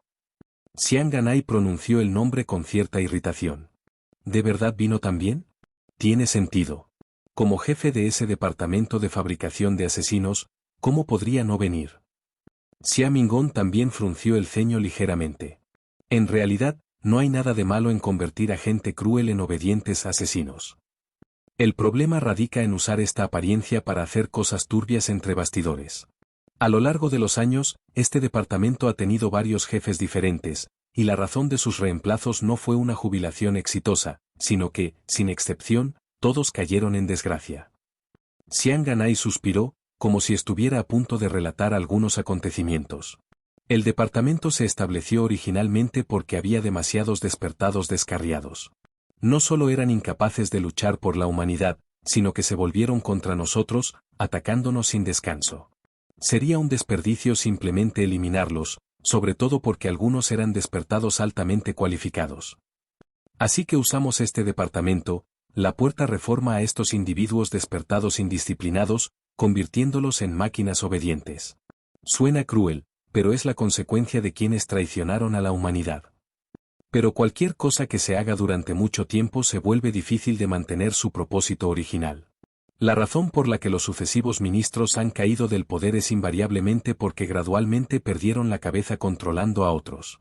Xiang Ganai pronunció el nombre con cierta irritación. ¿De verdad vino también? Tiene sentido. Como jefe de ese departamento de fabricación de asesinos, ¿cómo podría no venir? Xia Mingong también frunció el ceño ligeramente. En realidad, no hay nada de malo en convertir a gente cruel en obedientes asesinos. El problema radica en usar esta apariencia para hacer cosas turbias entre bastidores. A lo largo de los años, este departamento ha tenido varios jefes diferentes, y la razón de sus reemplazos no fue una jubilación exitosa, sino que, sin excepción, todos cayeron en desgracia. Xiang Ganai suspiró, como si estuviera a punto de relatar algunos acontecimientos. El departamento se estableció originalmente porque había demasiados despertados descarriados. No solo eran incapaces de luchar por la humanidad, sino que se volvieron contra nosotros, atacándonos sin descanso. Sería un desperdicio simplemente eliminarlos, sobre todo porque algunos eran despertados altamente cualificados. Así que usamos este departamento, la puerta reforma a estos individuos despertados indisciplinados, convirtiéndolos en máquinas obedientes. Suena cruel, pero es la consecuencia de quienes traicionaron a la humanidad. Pero cualquier cosa que se haga durante mucho tiempo se vuelve difícil de mantener su propósito original. La razón por la que los sucesivos ministros han caído del poder es invariablemente porque gradualmente perdieron la cabeza controlando a otros.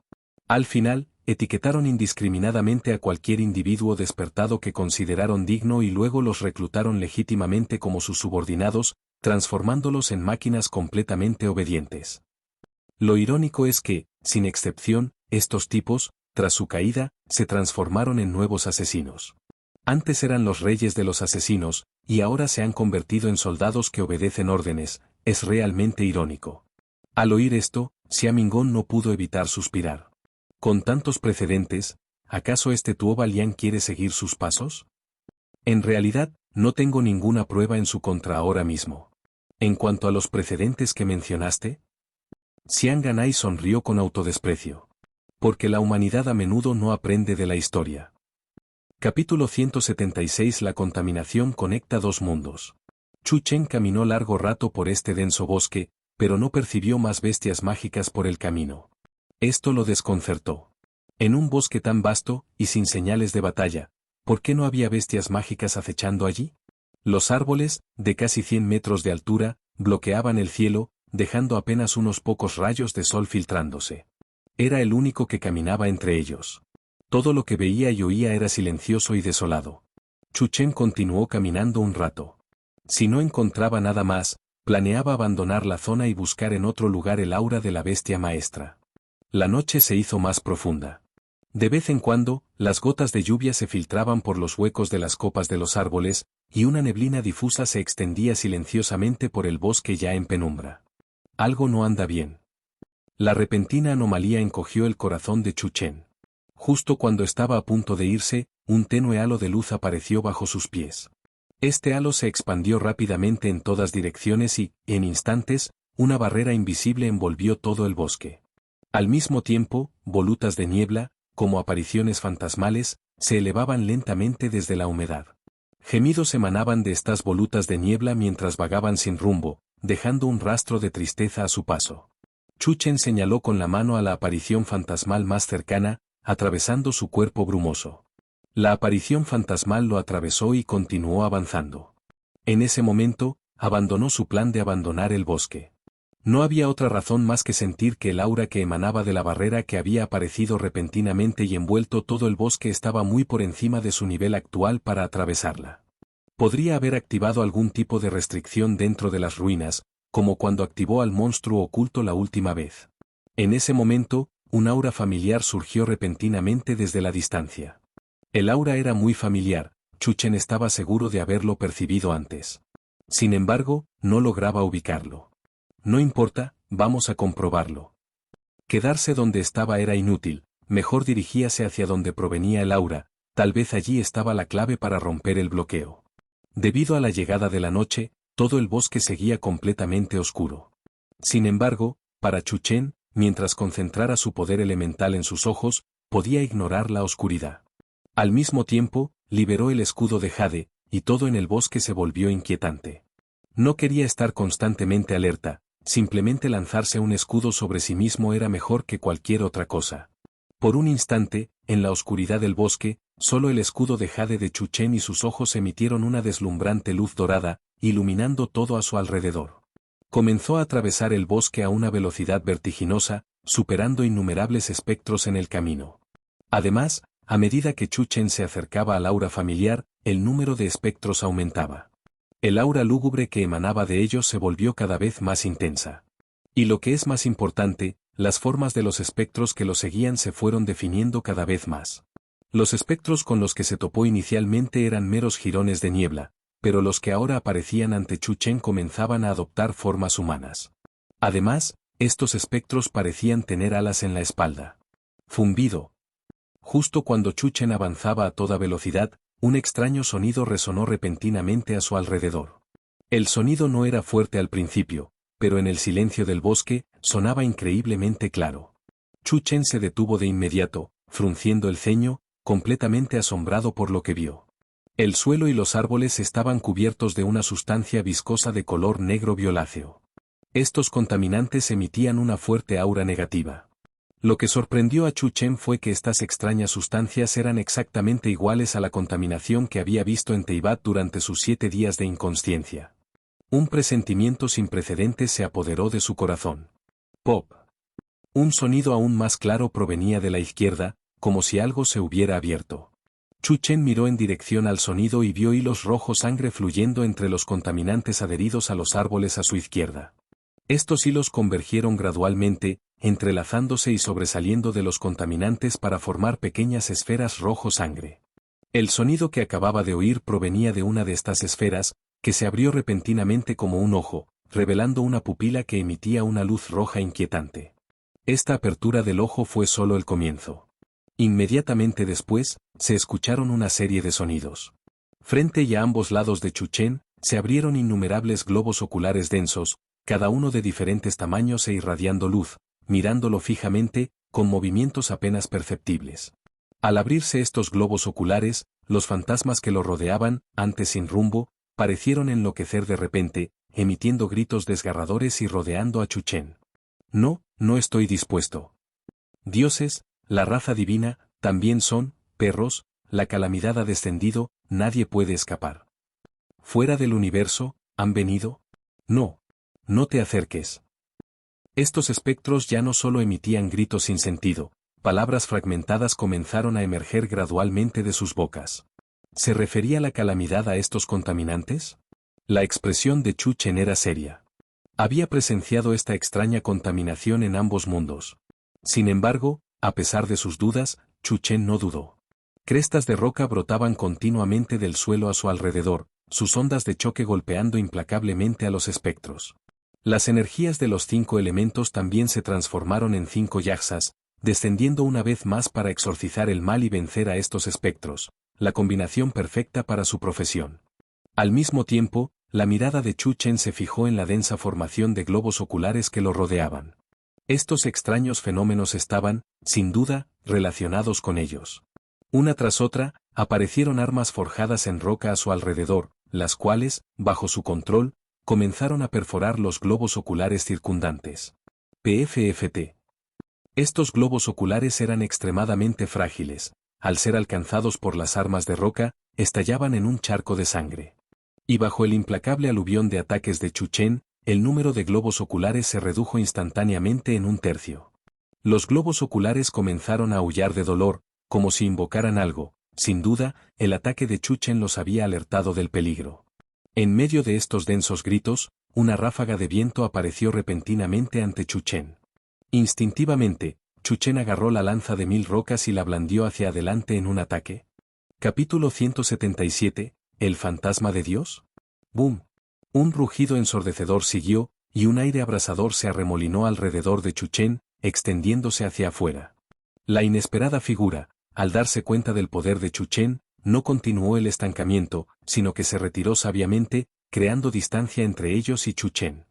Al final, etiquetaron indiscriminadamente a cualquier individuo despertado que consideraron digno y luego los reclutaron legítimamente como sus subordinados, transformándolos en máquinas completamente obedientes. Lo irónico es que, sin excepción, estos tipos, tras su caída, se transformaron en nuevos asesinos. Antes eran los reyes de los asesinos, y ahora se han convertido en soldados que obedecen órdenes. Es realmente irónico. Al oír esto, Xia Mingong no pudo evitar suspirar. Con tantos precedentes, ¿acaso este Tuo Balian quiere seguir sus pasos? En realidad, no tengo ninguna prueba en su contra ahora mismo. En cuanto a los precedentes que mencionaste, Xiang Ganai sonrió con autodesprecio. Porque la humanidad a menudo no aprende de la historia. Capítulo 176. La contaminación conecta dos mundos. Chu Chen caminó largo rato por este denso bosque, pero no percibió más bestias mágicas por el camino. Esto lo desconcertó. En un bosque tan vasto, y sin señales de batalla, ¿por qué no había bestias mágicas acechando allí? Los árboles, de casi 100 metros de altura, bloqueaban el cielo, dejando apenas unos pocos rayos de sol filtrándose. Era el único que caminaba entre ellos. Todo lo que veía y oía era silencioso y desolado. Chu Chen continuó caminando un rato. Si no encontraba nada más, planeaba abandonar la zona y buscar en otro lugar el aura de la bestia maestra. La noche se hizo más profunda. De vez en cuando, las gotas de lluvia se filtraban por los huecos de las copas de los árboles, y una neblina difusa se extendía silenciosamente por el bosque ya en penumbra. Algo no anda bien. La repentina anomalía encogió el corazón de Chu Chen. Justo cuando estaba a punto de irse, un tenue halo de luz apareció bajo sus pies. Este halo se expandió rápidamente en todas direcciones y, en instantes, una barrera invisible envolvió todo el bosque. Al mismo tiempo, volutas de niebla, como apariciones fantasmales, se elevaban lentamente desde la humedad. Gemidos emanaban de estas volutas de niebla mientras vagaban sin rumbo, dejando un rastro de tristeza a su paso. Chu Chen señaló con la mano a la aparición fantasmal más cercana, atravesando su cuerpo brumoso. La aparición fantasmal lo atravesó y continuó avanzando. En ese momento, abandonó su plan de abandonar el bosque. No había otra razón más que sentir que el aura que emanaba de la barrera que había aparecido repentinamente y envuelto todo el bosque estaba muy por encima de su nivel actual para atravesarla. Podría haber activado algún tipo de restricción dentro de las ruinas, como cuando activó al monstruo oculto la última vez. En ese momento, un aura familiar surgió repentinamente desde la distancia. El aura era muy familiar, Chu Chen estaba seguro de haberlo percibido antes. Sin embargo, no lograba ubicarlo. No importa, vamos a comprobarlo. Quedarse donde estaba era inútil, mejor dirigíase hacia donde provenía el aura, tal vez allí estaba la clave para romper el bloqueo. Debido a la llegada de la noche, todo el bosque seguía completamente oscuro. Sin embargo, para Chu Chen, mientras concentrara su poder elemental en sus ojos, podía ignorar la oscuridad. Al mismo tiempo, liberó el escudo de Jade, y todo en el bosque se volvió inquietante. No quería estar constantemente alerta, simplemente lanzarse un escudo sobre sí mismo era mejor que cualquier otra cosa. Por un instante, en la oscuridad del bosque, solo el escudo de Jade de Chu Chen y sus ojos emitieron una deslumbrante luz dorada, iluminando todo a su alrededor. Comenzó a atravesar el bosque a una velocidad vertiginosa, superando innumerables espectros en el camino. Además, a medida que Chu Chen se acercaba al aura familiar, el número de espectros aumentaba. El aura lúgubre que emanaba de ellos se volvió cada vez más intensa. Y lo que es más importante, las formas de los espectros que lo seguían se fueron definiendo cada vez más. Los espectros con los que se topó inicialmente eran meros jirones de niebla, pero los que ahora aparecían ante Chu Chen comenzaban a adoptar formas humanas. Además, estos espectros parecían tener alas en la espalda. Zumbido. Justo cuando Chu Chen avanzaba a toda velocidad, un extraño sonido resonó repentinamente a su alrededor. El sonido no era fuerte al principio, pero en el silencio del bosque, sonaba increíblemente claro. Chu Chen se detuvo de inmediato, frunciendo el ceño, completamente asombrado por lo que vio. El suelo y los árboles estaban cubiertos de una sustancia viscosa de color negro violáceo. Estos contaminantes emitían una fuerte aura negativa. Lo que sorprendió a Chu Chen fue que estas extrañas sustancias eran exactamente iguales a la contaminación que había visto en Teyvat durante sus 7 días de inconsciencia. Un presentimiento sin precedentes se apoderó de su corazón. Pop. Un sonido aún más claro provenía de la izquierda, como si algo se hubiera abierto. Chu Chen miró en dirección al sonido y vio hilos rojos sangre fluyendo entre los contaminantes adheridos a los árboles a su izquierda. Estos hilos convergieron gradualmente, entrelazándose y sobresaliendo de los contaminantes para formar pequeñas esferas rojo sangre. El sonido que acababa de oír provenía de una de estas esferas, que se abrió repentinamente como un ojo, revelando una pupila que emitía una luz roja inquietante. Esta apertura del ojo fue solo el comienzo. Inmediatamente después, se escucharon una serie de sonidos. Frente y a ambos lados de Chu Chen, se abrieron innumerables globos oculares densos, cada uno de diferentes tamaños e irradiando luz, mirándolo fijamente, con movimientos apenas perceptibles. Al abrirse estos globos oculares, los fantasmas que lo rodeaban, antes sin rumbo, parecieron enloquecer de repente, emitiendo gritos desgarradores y rodeando a Chu Chen. No, no estoy dispuesto. Dioses, la raza divina, también son, perros, la calamidad ha descendido, nadie puede escapar. ¿Fuera del universo, han venido? No. No te acerques. Estos espectros ya no solo emitían gritos sin sentido, palabras fragmentadas comenzaron a emerger gradualmente de sus bocas. ¿Se refería la calamidad a estos contaminantes? La expresión de Chu Chen era seria. Había presenciado esta extraña contaminación en ambos mundos. Sin embargo, a pesar de sus dudas, Chu Chen no dudó. Crestas de roca brotaban continuamente del suelo a su alrededor, sus ondas de choque golpeando implacablemente a los espectros. Las energías de los 5 elementos también se transformaron en 5 yaksas, descendiendo una vez más para exorcizar el mal y vencer a estos espectros, la combinación perfecta para su profesión. Al mismo tiempo, la mirada de Chu Chen se fijó en la densa formación de globos oculares que lo rodeaban. Estos extraños fenómenos estaban, sin duda, relacionados con ellos. Una tras otra, aparecieron armas forjadas en roca a su alrededor, las cuales, bajo su control, comenzaron a perforar los globos oculares circundantes. PFFT. Estos globos oculares eran extremadamente frágiles, al ser alcanzados por las armas de roca, estallaban en un charco de sangre. Y bajo el implacable aluvión de ataques de Chu Chen, el número de globos oculares se redujo instantáneamente en 1/3. Los globos oculares comenzaron a aullar de dolor, como si invocaran algo. Sin duda, el ataque de Chu Chen los había alertado del peligro. En medio de estos densos gritos, una ráfaga de viento apareció repentinamente ante Chu Chen. Instintivamente, Chu Chen agarró la lanza de 1000 rocas y la blandió hacia adelante en un ataque. Capítulo 177, ¿El fantasma de Dios? ¡Bum! Un rugido ensordecedor siguió, y un aire abrasador se arremolinó alrededor de Chu Chen, extendiéndose hacia afuera. La inesperada figura, al darse cuenta del poder de Chuchen, no continuó el estancamiento, sino que se retiró sabiamente, creando distancia entre ellos y Chuchen.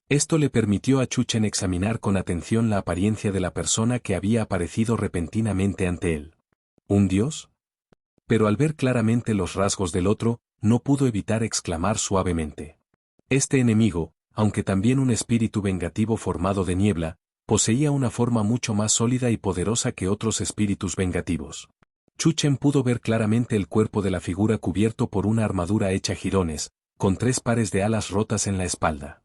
Esto le permitió a Chuchen examinar con atención la apariencia de la persona que había aparecido repentinamente ante él. ¿Un dios? Pero al ver claramente los rasgos del otro, no pudo evitar exclamar suavemente. Este enemigo, aunque también un espíritu vengativo formado de niebla, poseía una forma mucho más sólida y poderosa que otros espíritus vengativos. Chuchen pudo ver claramente el cuerpo de la figura cubierto por una armadura hecha jirones, con 3 pares de alas rotas en la espalda.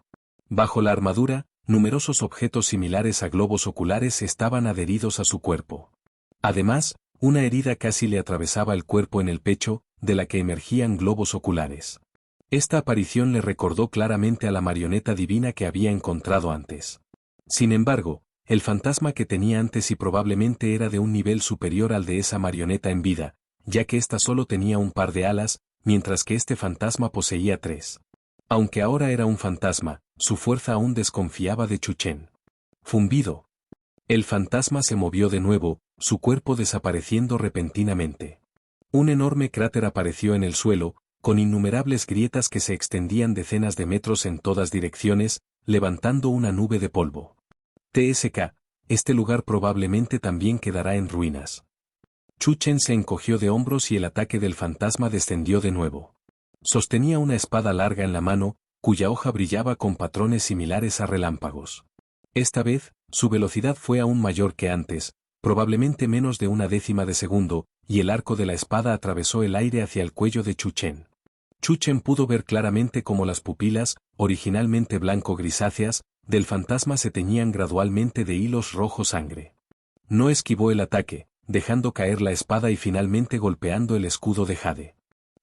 Bajo la armadura, numerosos objetos similares a globos oculares estaban adheridos a su cuerpo. Además, una herida casi le atravesaba el cuerpo en el pecho, de la que emergían globos oculares. Esta aparición le recordó claramente a la marioneta divina que había encontrado antes. Sin embargo, el fantasma que tenía antes y probablemente era de un nivel superior al de esa marioneta en vida, ya que ésta solo tenía un par de alas, mientras que este fantasma poseía 3. Aunque ahora era un fantasma, su fuerza aún desconfiaba de Chuchen. Zumbido. El fantasma se movió de nuevo, su cuerpo desapareciendo repentinamente. Un enorme cráter apareció en el suelo, con innumerables grietas que se extendían decenas de metros en todas direcciones, levantando una nube de polvo. TSK, este lugar probablemente también quedará en ruinas. Chuchen se encogió de hombros y el ataque del fantasma descendió de nuevo. Sostenía una espada larga en la mano, cuya hoja brillaba con patrones similares a relámpagos. Esta vez, su velocidad fue aún mayor que antes, probablemente menos de 1/10 de segundo, y el arco de la espada atravesó el aire hacia el cuello de Chuchen. Chuchen pudo ver claramente cómo las pupilas, originalmente blanco-grisáceas, del fantasma se teñían gradualmente de hilos rojo sangre. No esquivó el ataque, dejando caer la espada y finalmente golpeando el escudo de Jade.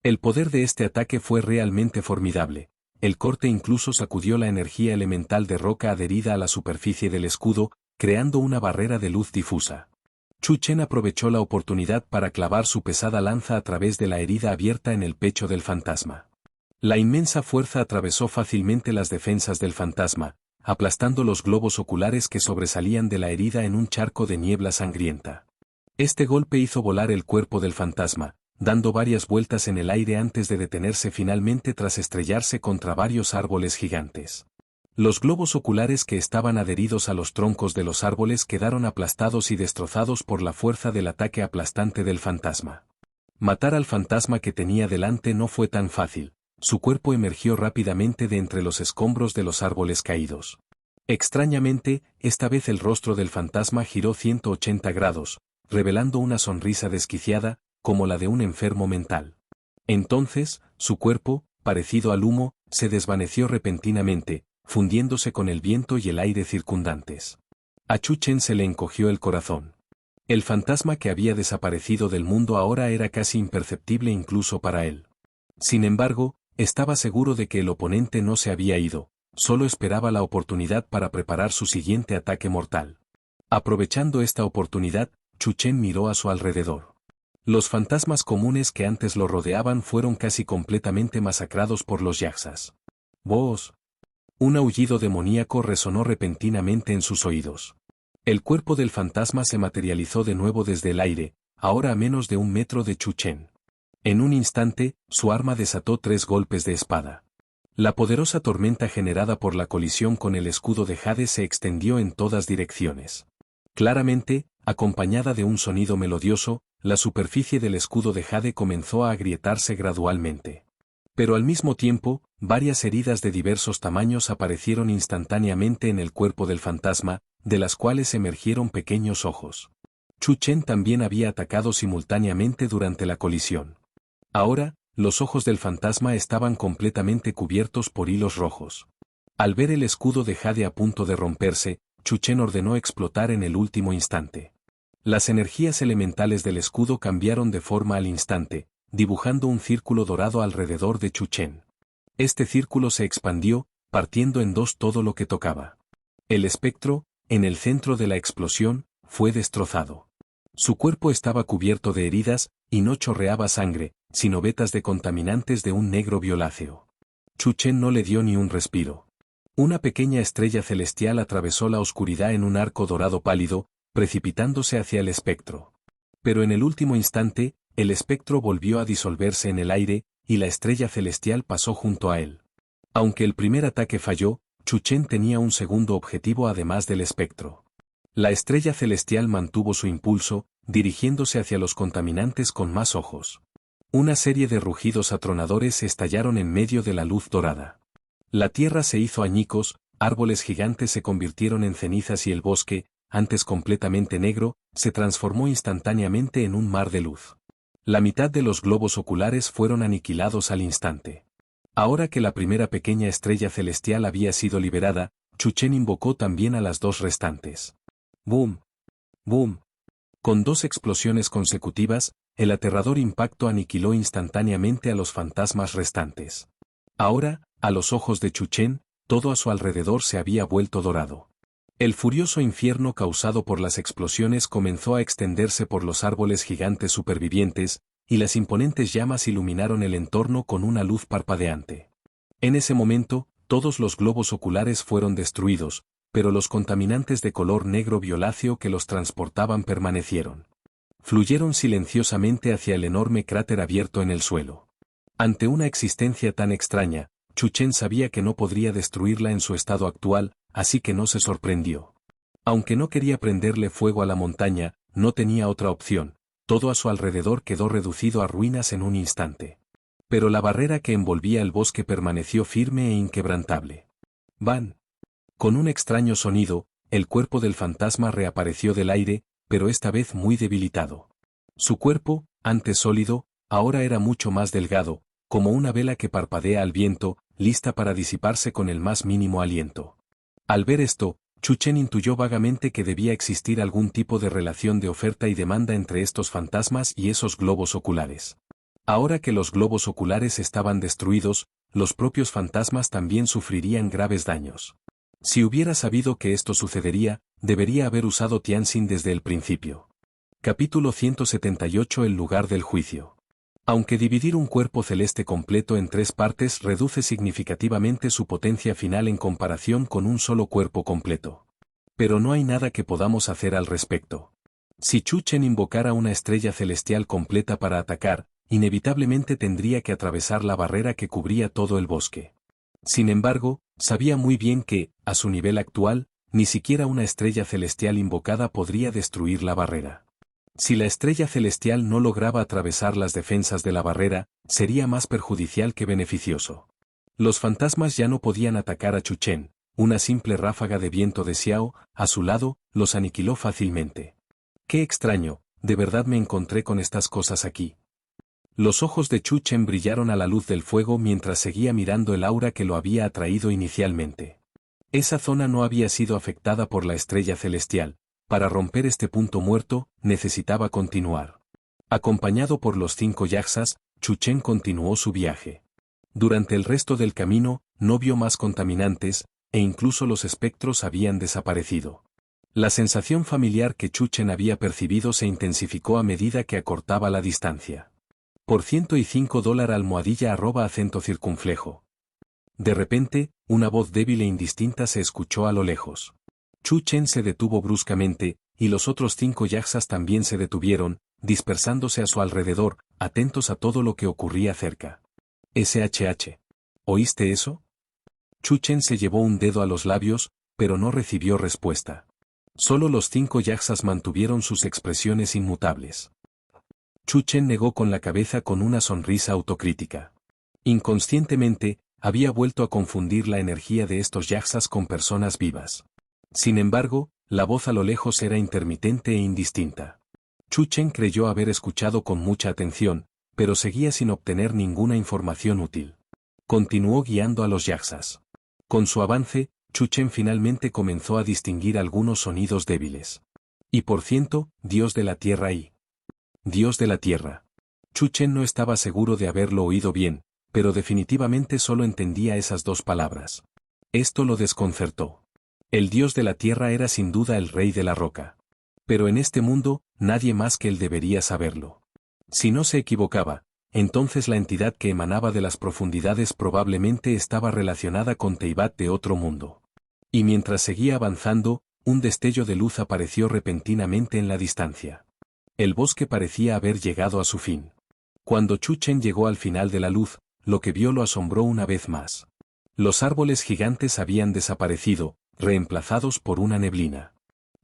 El poder de este ataque fue realmente formidable. El corte incluso sacudió la energía elemental de roca adherida a la superficie del escudo, creando una barrera de luz difusa. Chuchen aprovechó la oportunidad para clavar su pesada lanza a través de la herida abierta en el pecho del fantasma. La inmensa fuerza atravesó fácilmente las defensas del fantasma, aplastando los globos oculares que sobresalían de la herida en un charco de niebla sangrienta. Este golpe hizo volar el cuerpo del fantasma, dando varias vueltas en el aire antes de detenerse finalmente tras estrellarse contra varios árboles gigantes. Los globos oculares que estaban adheridos a los troncos de los árboles quedaron aplastados y destrozados por la fuerza del ataque aplastante del fantasma. Matar al fantasma que tenía delante no fue tan fácil. Su cuerpo emergió rápidamente de entre los escombros de los árboles caídos. Extrañamente, esta vez el rostro del fantasma giró 180 grados, revelando una sonrisa desquiciada, como la de un enfermo mental. Entonces, su cuerpo, parecido al humo, se desvaneció repentinamente, fundiéndose con el viento y el aire circundantes. A Chuchen se le encogió el corazón. El fantasma que había desaparecido del mundo ahora era casi imperceptible incluso para él. Sin embargo, estaba seguro de que el oponente no se había ido, solo esperaba la oportunidad para preparar su siguiente ataque mortal. Aprovechando esta oportunidad, Chuchen miró a su alrededor. Los fantasmas comunes que antes lo rodeaban fueron casi completamente masacrados por los Yaxas. ¡Vos! Un aullido demoníaco resonó repentinamente en sus oídos. El cuerpo del fantasma se materializó de nuevo desde el aire, ahora a menos de 1 metro de Chuchen. En un instante, su arma desató 3 golpes de espada. La poderosa tormenta generada por la colisión con el escudo de Jade se extendió en todas direcciones. Claramente, acompañada de un sonido melodioso, la superficie del escudo de Jade comenzó a agrietarse gradualmente. Pero al mismo tiempo, varias heridas de diversos tamaños aparecieron instantáneamente en el cuerpo del fantasma, de las cuales emergieron pequeños ojos. Chuchen también había atacado simultáneamente durante la colisión. Ahora, los ojos del fantasma estaban completamente cubiertos por hilos rojos. Al ver el escudo de Jade a punto de romperse, Chuchen ordenó explotar en el último instante. Las energías elementales del escudo cambiaron de forma al instante, dibujando un círculo dorado alrededor de Chuchen. Este círculo se expandió, partiendo en 2 todo lo que tocaba. El espectro, en el centro de la explosión, fue destrozado. Su cuerpo estaba cubierto de heridas, y no chorreaba sangre, sino vetas de contaminantes de un negro violáceo. Chuchen no le dio ni un respiro. Una pequeña estrella celestial atravesó la oscuridad en un arco dorado pálido, precipitándose hacia el espectro. Pero en el último instante, el espectro volvió a disolverse en el aire, y la estrella celestial pasó junto a él. Aunque el primer ataque falló, Chuchen tenía un segundo objetivo además del espectro. La estrella celestial mantuvo su impulso, dirigiéndose hacia los contaminantes con más ojos. Una serie de rugidos atronadores estallaron en medio de la luz dorada. La tierra se hizo añicos, árboles gigantes se convirtieron en cenizas y el bosque, antes completamente negro, se transformó instantáneamente en un mar de luz. La mitad de los globos oculares fueron aniquilados al instante. Ahora que la primera pequeña estrella celestial había sido liberada, Chuchen invocó también a las dos restantes. ¡Boom! ¡Boom! Con dos explosiones consecutivas, el aterrador impacto aniquiló instantáneamente a los fantasmas restantes. Ahora, a los ojos de Chuchen, todo a su alrededor se había vuelto dorado. El furioso infierno causado por las explosiones comenzó a extenderse por los árboles gigantes supervivientes, y las imponentes llamas iluminaron el entorno con una luz parpadeante. En ese momento, todos los globos oculares fueron destruidos, pero los contaminantes de color negro violáceo que los transportaban permanecieron. Fluyeron silenciosamente hacia el enorme cráter abierto en el suelo. Ante una existencia tan extraña, Chuchen sabía que no podría destruirla en su estado actual, así que no se sorprendió. Aunque no quería prenderle fuego a la montaña, no tenía otra opción, todo a su alrededor quedó reducido a ruinas en un instante. Pero la barrera que envolvía el bosque permaneció firme e inquebrantable. ¡Van! Con un extraño sonido, el cuerpo del fantasma reapareció del aire, pero esta vez muy debilitado. Su cuerpo, antes sólido, ahora era mucho más delgado, como una vela que parpadea al viento, lista para disiparse con el más mínimo aliento. Al ver esto, Chuchen intuyó vagamente que debía existir algún tipo de relación de oferta y demanda entre estos fantasmas y esos globos oculares. Ahora que los globos oculares estaban destruidos, los propios fantasmas también sufrirían graves daños. Si hubiera sabido que esto sucedería, debería haber usado Tianxin desde el principio. Capítulo 178. El lugar del juicio. Aunque dividir un cuerpo celeste completo en tres partes reduce significativamente su potencia final en comparación con un solo cuerpo completo. Pero no hay nada que podamos hacer al respecto. Si Chuchen invocara una estrella celestial completa para atacar, inevitablemente tendría que atravesar la barrera que cubría todo el bosque. Sin embargo, sabía muy bien que, a su nivel actual, ni siquiera una estrella celestial invocada podría destruir la barrera. Si la estrella celestial no lograba atravesar las defensas de la barrera, sería más perjudicial que beneficioso. Los fantasmas ya no podían atacar a Chuchen, una simple ráfaga de viento de Xiao, a su lado, los aniquiló fácilmente. ¡Qué extraño! De verdad me encontré con estas cosas aquí. Los ojos de Chuchen brillaron a la luz del fuego mientras seguía mirando el aura que lo había atraído inicialmente. Esa zona no había sido afectada por la estrella celestial. Para romper este punto muerto, necesitaba continuar. Acompañado por los 5 Yaxas, Chuchen continuó su viaje. Durante el resto del camino, no vio más contaminantes, e incluso los espectros habían desaparecido. La sensación familiar que Chuchen había percibido se intensificó a medida que acortaba la distancia. Por $105 acento circunflejo. De repente, una voz débil e indistinta se escuchó a lo lejos. Chuchen se detuvo bruscamente, y los otros 5 Yaxas también se detuvieron, dispersándose a su alrededor, atentos a todo lo que ocurría cerca. SHH. ¿Oíste eso? Chuchen se llevó un dedo a los labios, pero no recibió respuesta. Solo los 5 Yaxas mantuvieron sus expresiones inmutables. Chuchen negó con la cabeza con una sonrisa autocrítica. Inconscientemente, había vuelto a confundir la energía de estos Yaxas con personas vivas. Sin embargo, la voz a lo lejos era intermitente e indistinta. Chuchen creyó haber escuchado con mucha atención, pero seguía sin obtener ninguna información útil. Continuó guiando a los Yaxas. Con su avance, Chuchen finalmente comenzó a distinguir algunos sonidos débiles. Y por ciento, Dios de la Tierra y Dios de la Tierra. Chuchen no estaba seguro de haberlo oído bien, pero definitivamente solo entendía esas dos palabras. Esto lo desconcertó. El Dios de la Tierra era sin duda el Rey de la Roca. Pero en este mundo, nadie más que él debería saberlo. Si no se equivocaba, entonces la entidad que emanaba de las profundidades probablemente estaba relacionada con Teyvat de otro mundo. Y mientras seguía avanzando, un destello de luz apareció repentinamente en la distancia. El bosque parecía haber llegado a su fin. Cuando Chu-Chen llegó al final de la luz, lo que vio lo asombró una vez más. Los árboles gigantes habían desaparecido, reemplazados por una neblina.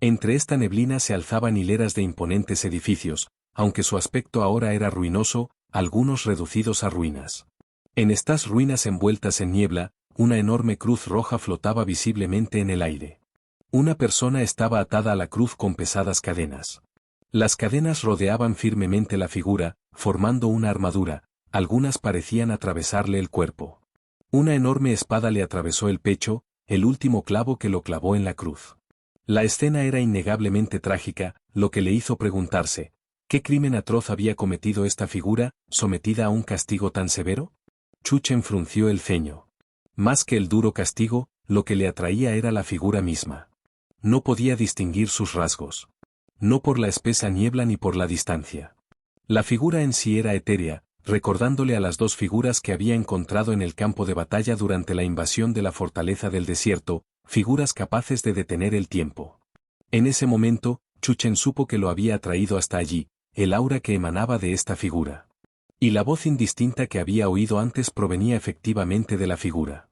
Entre esta neblina se alzaban hileras de imponentes edificios, aunque su aspecto ahora era ruinoso, algunos reducidos a ruinas. En estas ruinas envueltas en niebla, una enorme cruz roja flotaba visiblemente en el aire. Una persona estaba atada a la cruz con pesadas cadenas. Las cadenas rodeaban firmemente la figura, formando una armadura, algunas parecían atravesarle el cuerpo. Una enorme espada le atravesó el pecho, el último clavo que lo clavó en la cruz. La escena era innegablemente trágica, lo que le hizo preguntarse, ¿qué crimen atroz había cometido esta figura, sometida a un castigo tan severo? Chu-Chen frunció el ceño. Más que el duro castigo, lo que le atraía era la figura misma. No podía distinguir sus rasgos. No por la espesa niebla ni por la distancia. La figura en sí era etérea, recordándole a las dos figuras que había encontrado en el campo de batalla durante la invasión de la fortaleza del desierto, figuras capaces de detener el tiempo. En ese momento, Chu-Chen supo que lo había atraído hasta allí, el aura que emanaba de esta figura. Y la voz indistinta que había oído antes provenía efectivamente de la figura.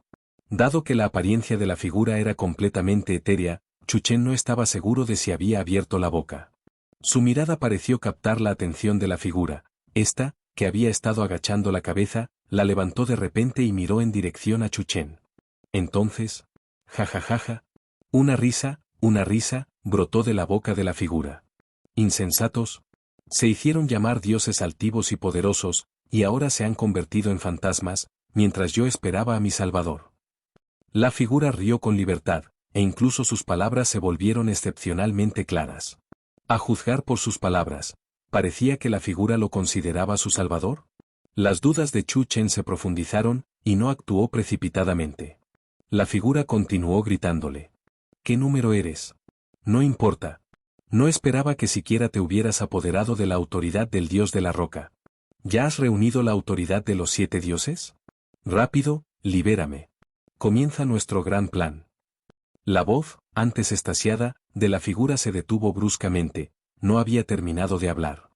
Dado que la apariencia de la figura era completamente etérea, Chu-Chen no estaba seguro de si había abierto la boca. Su mirada pareció captar la atención de la figura. Esta, que había estado agachando la cabeza, la levantó de repente y miró en dirección a Chu-Chen. Entonces, jajajaja, una risa, brotó de la boca de la figura. Insensatos. Se hicieron llamar dioses altivos y poderosos, y ahora se han convertido en fantasmas, mientras yo esperaba a mi Salvador. La figura rió con libertad, e incluso sus palabras se volvieron excepcionalmente claras. A juzgar por sus palabras, ¿parecía que la figura lo consideraba su Salvador? Las dudas de Chu-Chen se profundizaron, y no actuó precipitadamente. La figura continuó gritándole. ¿Qué número eres? No importa. No esperaba que siquiera te hubieras apoderado de la autoridad del dios de la roca. ¿Ya has reunido la autoridad de los 7 dioses? Rápido, libérame. Comienza nuestro gran plan. La voz, antes extasiada, de la figura se detuvo bruscamente, no había terminado de hablar.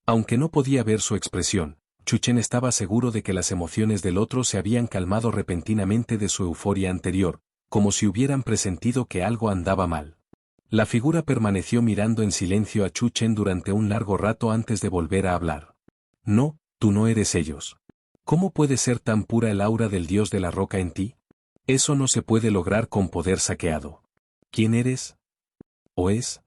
Aunque no podía ver su expresión, Chu-Chen estaba seguro de que las emociones del otro se habían calmado repentinamente de su euforia anterior, como si hubieran presentido que algo andaba mal. La figura permaneció mirando en silencio a Chu-Chen durante un largo rato antes de volver a hablar. No, tú no eres ellos. ¿Cómo puede ser tan pura el aura del dios de la roca en ti? Eso no se puede lograr con poder saqueado. ¿Quién eres? ¿O es?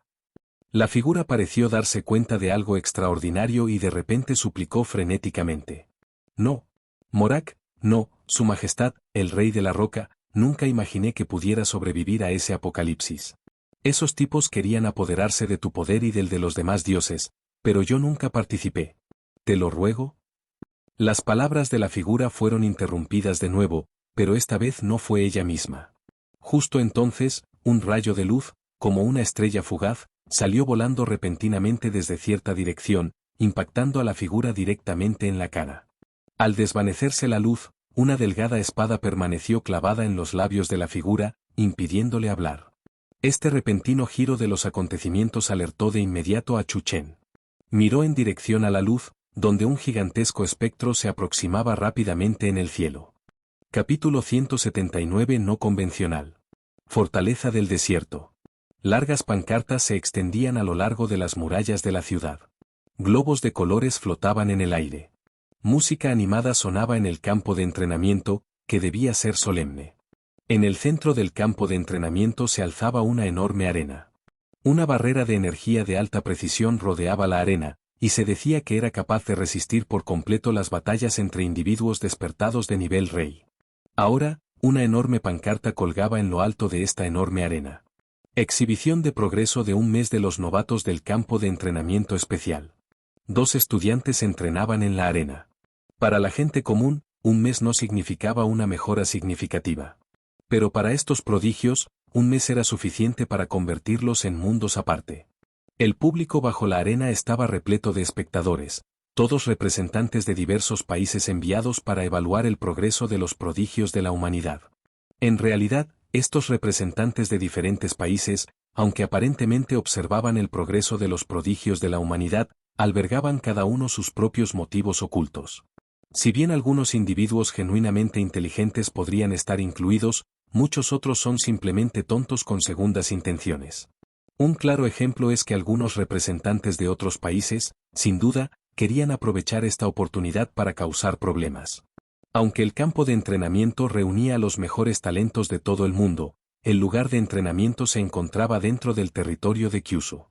La figura pareció darse cuenta de algo extraordinario y de repente suplicó frenéticamente. No. Morak, no, Su Majestad, el Rey de la Roca, nunca imaginé que pudiera sobrevivir a ese apocalipsis. Esos tipos querían apoderarse de tu poder y del de los demás dioses, pero yo nunca participé. ¿Te lo ruego? Las palabras de la figura fueron interrumpidas de nuevo, pero esta vez no fue ella misma. Justo entonces, un rayo de luz, como una estrella fugaz, salió volando repentinamente desde cierta dirección, impactando a la figura directamente en la cara. Al desvanecerse la luz, una delgada espada permaneció clavada en los labios de la figura, impidiéndole hablar. Este repentino giro de los acontecimientos alertó de inmediato a Chu-Chen. Miró en dirección a la luz, donde un gigantesco espectro se aproximaba rápidamente en el cielo. Capítulo 179 no convencional. Fortaleza del desierto. Largas pancartas se extendían a lo largo de las murallas de la ciudad. Globos de colores flotaban en el aire. Música animada sonaba en el campo de entrenamiento, que debía ser solemne. En el centro del campo de entrenamiento se alzaba una enorme arena. Una barrera de energía de alta precisión rodeaba la arena, y se decía que era capaz de resistir por completo las batallas entre individuos despertados de nivel rey. Ahora, una enorme pancarta colgaba en lo alto de esta enorme arena. Exhibición de progreso de un mes de los novatos del campo de entrenamiento especial. 2 estudiantes entrenaban en la arena. Para la gente común, un mes no significaba una mejora significativa. Pero para estos prodigios, un mes era suficiente para convertirlos en mundos aparte. El público bajo la arena estaba repleto de espectadores, todos representantes de diversos países enviados para evaluar el progreso de los prodigios de la humanidad. En realidad, estos representantes de diferentes países, aunque aparentemente observaban el progreso de los prodigios de la humanidad, albergaban cada uno sus propios motivos ocultos. Si bien algunos individuos genuinamente inteligentes podrían estar incluidos, muchos otros son simplemente tontos con segundas intenciones. Un claro ejemplo es que algunos representantes de otros países, sin duda, querían aprovechar esta oportunidad para causar problemas. Aunque el campo de entrenamiento reunía a los mejores talentos de todo el mundo, el lugar de entrenamiento se encontraba dentro del territorio de Kyushu.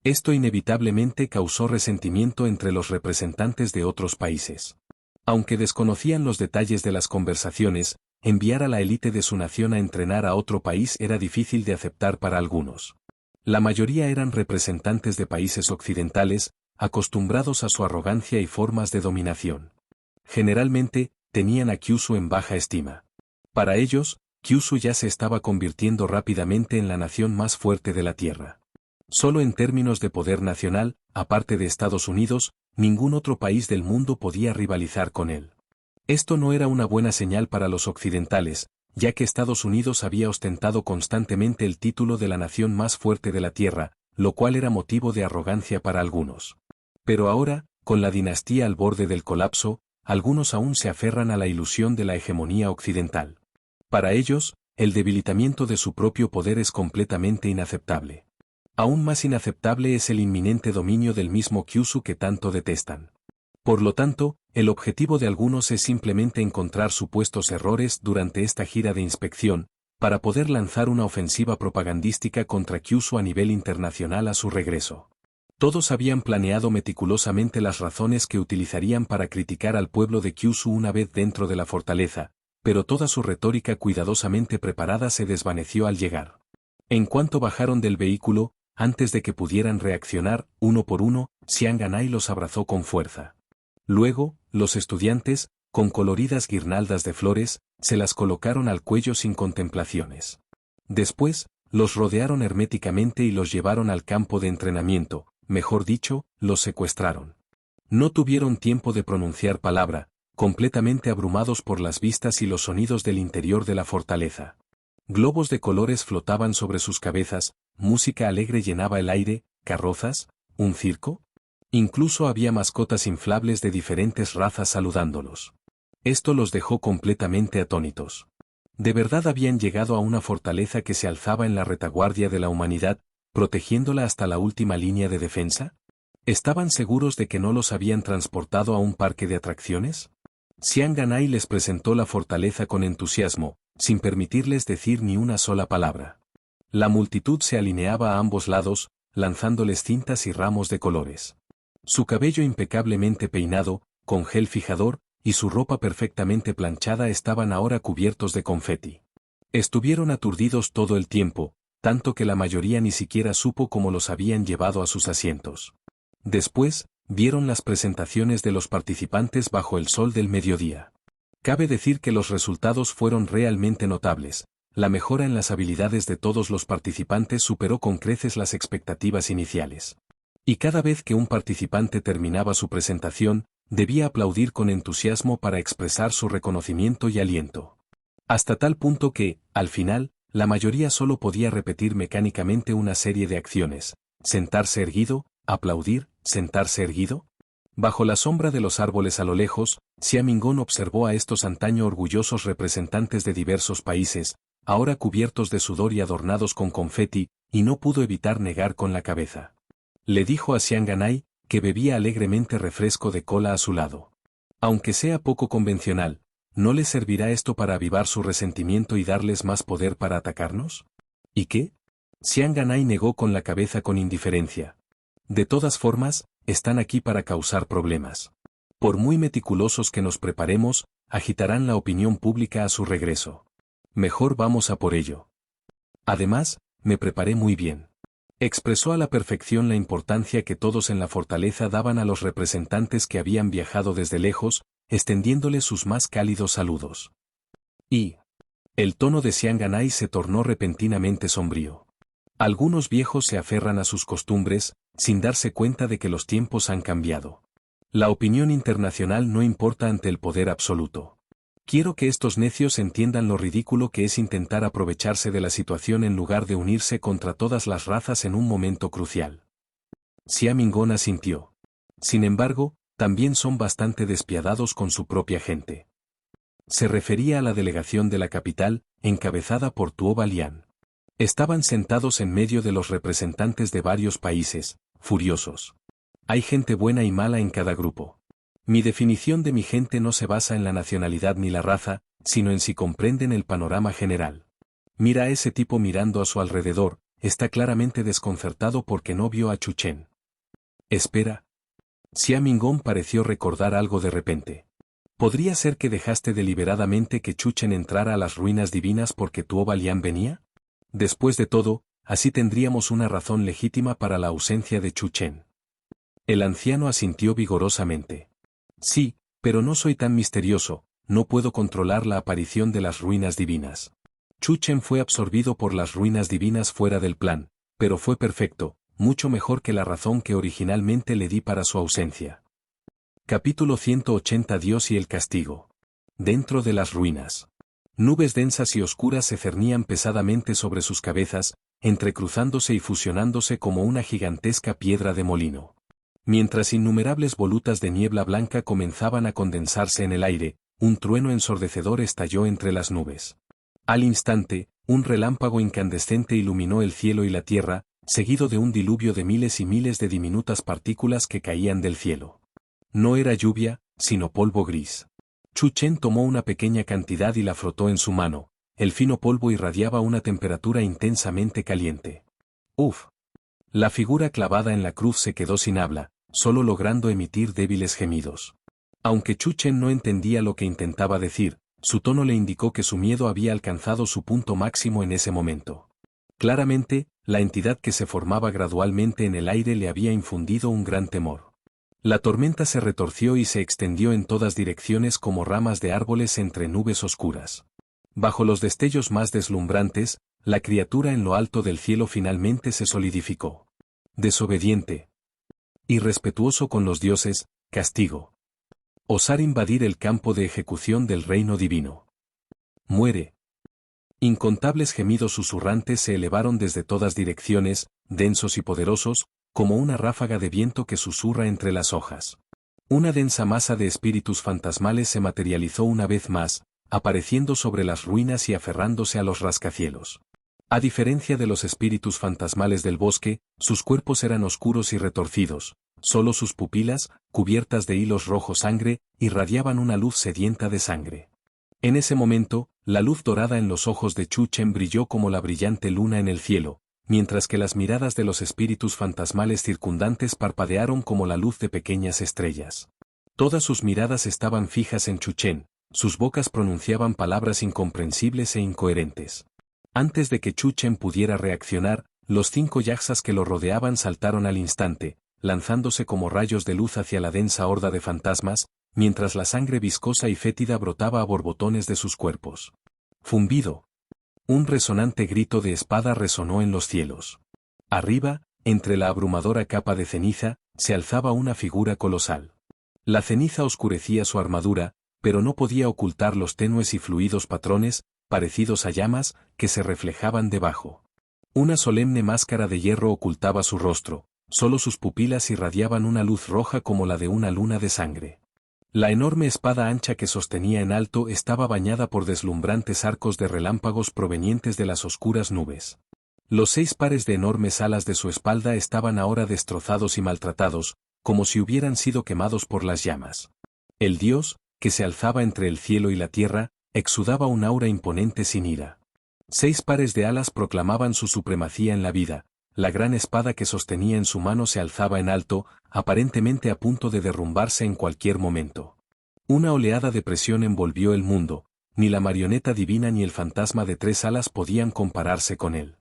Esto inevitablemente causó resentimiento entre los representantes de otros países. Aunque desconocían los detalles de las conversaciones, enviar a la élite de su nación a entrenar a otro país era difícil de aceptar para algunos. La mayoría eran representantes de países occidentales, acostumbrados a su arrogancia y formas de dominación. Generalmente, tenían a Kyushu en baja estima. Para ellos, Kyushu ya se estaba convirtiendo rápidamente en la nación más fuerte de la Tierra. Solo en términos de poder nacional, aparte de Estados Unidos, ningún otro país del mundo podía rivalizar con él. Esto no era una buena señal para los occidentales, ya que Estados Unidos había ostentado constantemente el título de la nación más fuerte de la Tierra, lo cual era motivo de arrogancia para algunos. Pero ahora, con la dinastía al borde del colapso, algunos aún se aferran a la ilusión de la hegemonía occidental. Para ellos, el debilitamiento de su propio poder es completamente inaceptable. Aún más inaceptable es el inminente dominio del mismo Kyushu que tanto detestan. Por lo tanto, el objetivo de algunos es simplemente encontrar supuestos errores durante esta gira de inspección, para poder lanzar una ofensiva propagandística contra Kyushu a nivel internacional a su regreso. Todos habían planeado meticulosamente las razones que utilizarían para criticar al pueblo de Kyushu una vez dentro de la fortaleza, pero toda su retórica cuidadosamente preparada se desvaneció al llegar. En cuanto bajaron del vehículo, antes de que pudieran reaccionar, uno por uno, Xiang Ganai los abrazó con fuerza. Luego, los estudiantes, con coloridas guirnaldas de flores, se las colocaron al cuello sin contemplaciones. Después, los rodearon herméticamente y los llevaron al campo de entrenamiento, mejor dicho, los secuestraron. No tuvieron tiempo de pronunciar palabra, completamente abrumados por las vistas y los sonidos del interior de la fortaleza. Globos de colores flotaban sobre sus cabezas, música alegre llenaba el aire, carrozas, un circo. Incluso había mascotas inflables de diferentes razas saludándolos. Esto los dejó completamente atónitos. ¿De verdad habían llegado a una fortaleza que se alzaba en la retaguardia de la humanidad, protegiéndola hasta la última línea de defensa? ¿Estaban seguros de que no los habían transportado a un parque de atracciones? Xiang Ganai les presentó la fortaleza con entusiasmo, sin permitirles decir ni una sola palabra. La multitud se alineaba a ambos lados, lanzándoles cintas y ramos de colores. Su cabello impecablemente peinado, con gel fijador, y su ropa perfectamente planchada estaban ahora cubiertos de confeti. Estuvieron aturdidos todo el tiempo, tanto que la mayoría ni siquiera supo cómo los habían llevado a sus asientos. Después, vieron las presentaciones de los participantes bajo el sol del mediodía. Cabe decir que los resultados fueron realmente notables. La mejora en las habilidades de todos los participantes superó con creces las expectativas iniciales. Y cada vez que un participante terminaba su presentación, debía aplaudir con entusiasmo para expresar su reconocimiento y aliento. Hasta tal punto que, al final, la mayoría solo podía repetir mecánicamente una serie de acciones: sentarse erguido, aplaudir, sentarse erguido. Bajo la sombra de los árboles a lo lejos, Xia Mingón observó a estos antaño orgullosos representantes de diversos países, ahora cubiertos de sudor y adornados con confeti, y no pudo evitar negar con la cabeza. Le dijo a Xiang Ganai, que bebía alegremente refresco de cola a su lado. Aunque sea poco convencional, ¿no les servirá esto para avivar su resentimiento y darles más poder para atacarnos? ¿Y qué? Xiang Ganai negó con la cabeza con indiferencia. De todas formas, están aquí para causar problemas. Por muy meticulosos que nos preparemos, agitarán la opinión pública a su regreso. Mejor vamos a por ello. Además, me preparé muy bien. Expresó a la perfección la importancia que todos en la fortaleza daban a los representantes que habían viajado desde lejos, extendiéndoles sus más cálidos saludos. Y el tono de Xiang Ganai se tornó repentinamente sombrío. Algunos viejos se aferran a sus costumbres, sin darse cuenta de que los tiempos han cambiado. La opinión internacional no importa ante el poder absoluto. Quiero que estos necios entiendan lo ridículo que es intentar aprovecharse de la situación en lugar de unirse contra todas las razas en un momento crucial. Xiamingón asintió. Sin embargo, también son bastante despiadados con su propia gente. Se refería a la delegación de la capital, encabezada por Tuo Balian. Estaban sentados en medio de los representantes de varios países, furiosos. Hay gente buena y mala en cada grupo. Mi definición de mi gente no se basa en la nacionalidad ni la raza, sino en si comprenden el panorama general. Mira a ese tipo mirando a su alrededor, está claramente desconcertado porque no vio a Chuchen. Espera. Xiamingón pareció recordar algo de repente. ¿Podría ser que dejaste deliberadamente que Chuchen entrara a las ruinas divinas porque Tuo Balian venía? Después de todo, así tendríamos una razón legítima para la ausencia de Chuchen. El anciano asintió vigorosamente. Sí, pero no soy tan misterioso, no puedo controlar la aparición de las ruinas divinas. Chuchen fue absorbido por las ruinas divinas fuera del plan, pero fue perfecto, mucho mejor que la razón que originalmente le di para su ausencia. Capítulo 180 Dios y el castigo. Dentro de las ruinas. Nubes densas y oscuras se cernían pesadamente sobre sus cabezas, entrecruzándose y fusionándose como una gigantesca piedra de molino. Mientras innumerables volutas de niebla blanca comenzaban a condensarse en el aire, un trueno ensordecedor estalló entre las nubes. Al instante, un relámpago incandescente iluminó el cielo y la tierra, seguido de un diluvio de miles y miles de diminutas partículas que caían del cielo. No era lluvia, sino polvo gris. Chuchen tomó una pequeña cantidad y la frotó en su mano. El fino polvo irradiaba una temperatura intensamente caliente. ¡Uf! La figura clavada en la cruz se quedó sin habla, solo logrando emitir débiles gemidos. Aunque Chuchen no entendía lo que intentaba decir, su tono le indicó que su miedo había alcanzado su punto máximo en ese momento. Claramente, la entidad que se formaba gradualmente en el aire le había infundido un gran temor. La tormenta se retorció y se extendió en todas direcciones como ramas de árboles entre nubes oscuras. Bajo los destellos más deslumbrantes, la criatura en lo alto del cielo finalmente se solidificó. Desobediente. Irrespetuoso con los dioses, castigo. Osar invadir el campo de ejecución del reino divino. Muere. Incontables gemidos susurrantes se elevaron desde todas direcciones, densos y poderosos, como una ráfaga de viento que susurra entre las hojas. Una densa masa de espíritus fantasmales se materializó una vez más, apareciendo sobre las ruinas y aferrándose a los rascacielos. A diferencia de los espíritus fantasmales del bosque, sus cuerpos eran oscuros y retorcidos, solo sus pupilas, cubiertas de hilos rojo sangre, irradiaban una luz sedienta de sangre. En ese momento, la luz dorada en los ojos de Chuchen brilló como la brillante luna en el cielo, mientras que las miradas de los espíritus fantasmales circundantes parpadearon como la luz de pequeñas estrellas. Todas sus miradas estaban fijas en Chuchen, sus bocas pronunciaban palabras incomprensibles e incoherentes. Antes de que Chuchen pudiera reaccionar, los 5 yaxas que lo rodeaban saltaron al instante, lanzándose como rayos de luz hacia la densa horda de fantasmas, mientras la sangre viscosa y fétida brotaba a borbotones de sus cuerpos. Zumbido. Un resonante grito de espada resonó en los cielos. Arriba, entre la abrumadora capa de ceniza, se alzaba una figura colosal. La ceniza oscurecía su armadura, pero no podía ocultar los tenues y fluidos patrones, parecidos a llamas, que se reflejaban debajo. Una solemne máscara de hierro ocultaba su rostro, solo sus pupilas irradiaban una luz roja como la de una luna de sangre. La enorme espada ancha que sostenía en alto estaba bañada por deslumbrantes arcos de relámpagos provenientes de las oscuras nubes. Los 6 pares de enormes alas de su espalda estaban ahora destrozados y maltratados, como si hubieran sido quemados por las llamas. El dios, que se alzaba entre el cielo y la tierra, exudaba un aura imponente sin ira. 6 pares de alas proclamaban su supremacía en la vida. La gran espada que sostenía en su mano se alzaba en alto, aparentemente a punto de derrumbarse en cualquier momento. Una oleada de presión envolvió el mundo, ni la marioneta divina ni el fantasma de 3 alas podían compararse con él.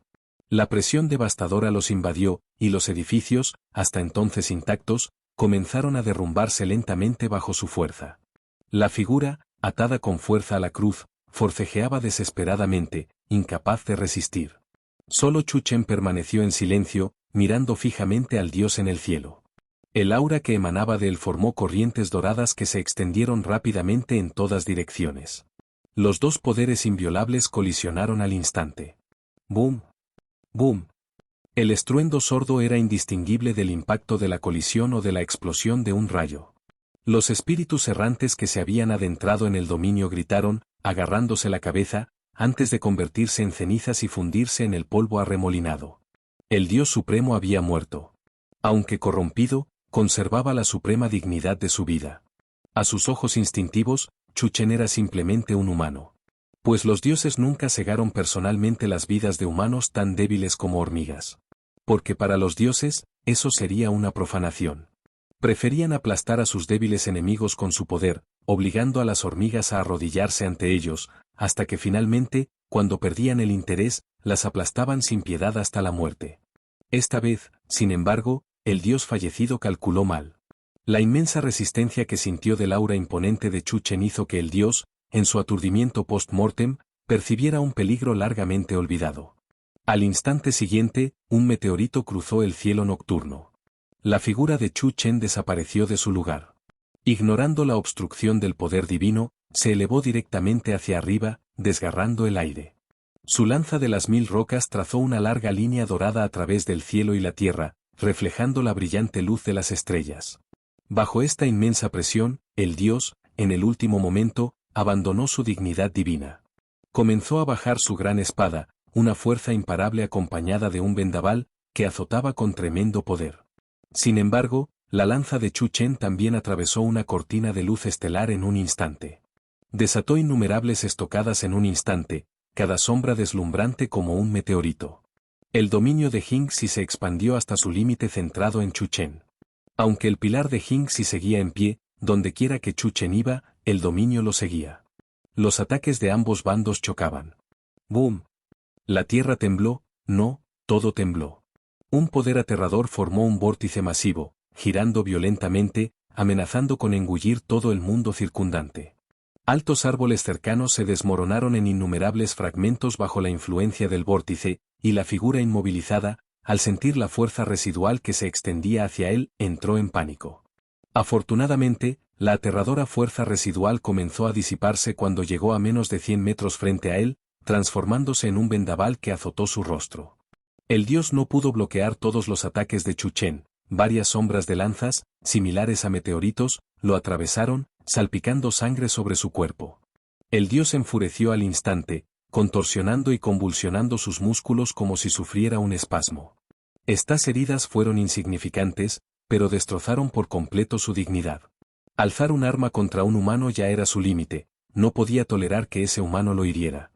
La presión devastadora los invadió, y los edificios, hasta entonces intactos, comenzaron a derrumbarse lentamente bajo su fuerza. La figura, atada con fuerza a la cruz, forcejeaba desesperadamente, incapaz de resistir. Solo Chuchen permaneció en silencio, mirando fijamente al dios en el cielo. El aura que emanaba de él formó corrientes doradas que se extendieron rápidamente en todas direcciones. Los dos poderes inviolables colisionaron al instante. ¡Boom! ¡Boom! El estruendo sordo era indistinguible del impacto de la colisión o de la explosión de un rayo. Los espíritus errantes que se habían adentrado en el dominio gritaron, agarrándose la cabeza, antes de convertirse en cenizas y fundirse en el polvo arremolinado. El Dios Supremo había muerto. Aunque corrompido, conservaba la suprema dignidad de su vida. A sus ojos instintivos, Chuchen era simplemente un humano. Pues los dioses nunca cegaron personalmente las vidas de humanos tan débiles como hormigas. Porque para los dioses, eso sería una profanación. Preferían aplastar a sus débiles enemigos con su poder, obligando a las hormigas a arrodillarse ante ellos, hasta que finalmente, cuando perdían el interés, las aplastaban sin piedad hasta la muerte. Esta vez, sin embargo, el dios fallecido calculó mal. La inmensa resistencia que sintió del aura imponente de Chuchen hizo que el dios, en su aturdimiento post-mortem, percibiera un peligro largamente olvidado. Al instante siguiente, un meteorito cruzó el cielo nocturno. La figura de Chuchen desapareció de su lugar. Ignorando la obstrucción del poder divino, se elevó directamente hacia arriba, desgarrando el aire. Su lanza de las 1000 rocas trazó una larga línea dorada a través del cielo y la tierra, reflejando la brillante luz de las estrellas. Bajo esta inmensa presión, el dios, en el último momento, abandonó su dignidad divina. Comenzó a bajar su gran espada, una fuerza imparable acompañada de un vendaval, que azotaba con tremendo poder. Sin embargo, la lanza de Chuchen también atravesó una cortina de luz estelar en un instante. Desató innumerables estocadas en un instante, cada sombra deslumbrante como un meteorito. El dominio de Jingxi se expandió hasta su límite centrado en Chuchen. Aunque el pilar de Jingxi seguía en pie, dondequiera que Chuchen iba, el dominio lo seguía. Los ataques de ambos bandos chocaban. ¡Boom! La tierra tembló, no, todo tembló. Un poder aterrador formó un vórtice masivo, girando violentamente, amenazando con engullir todo el mundo circundante. Altos árboles cercanos se desmoronaron en innumerables fragmentos bajo la influencia del vórtice, y la figura inmovilizada, al sentir la fuerza residual que se extendía hacia él, entró en pánico. Afortunadamente, la aterradora fuerza residual comenzó a disiparse cuando llegó a menos de 100 metros frente a él, transformándose en un vendaval que azotó su rostro. El dios no pudo bloquear todos los ataques de Chuchen, varias sombras de lanzas, similares a meteoritos, lo atravesaron, salpicando sangre sobre su cuerpo. El dios enfureció al instante, contorsionando y convulsionando sus músculos como si sufriera un espasmo. Estas heridas fueron insignificantes, pero destrozaron por completo su dignidad. Alzar un arma contra un humano ya era su límite, no podía tolerar que ese humano lo hiriera.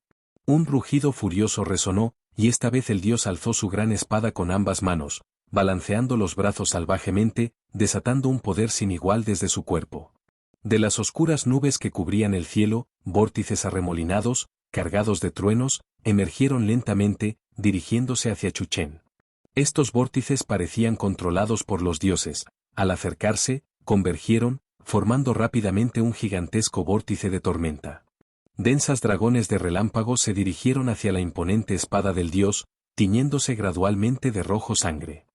Un rugido furioso resonó, y esta vez el dios alzó su gran espada con ambas manos, balanceando los brazos salvajemente, desatando un poder sin igual desde su cuerpo. De las oscuras nubes que cubrían el cielo, vórtices arremolinados, cargados de truenos, emergieron lentamente, dirigiéndose hacia Chuchen. Estos vórtices parecían controlados por los dioses. Al acercarse, convergieron, formando rápidamente un gigantesco vórtice de tormenta. Densas dragones de relámpagos se dirigieron hacia la imponente espada del dios, tiñéndose gradualmente de rojo sangre.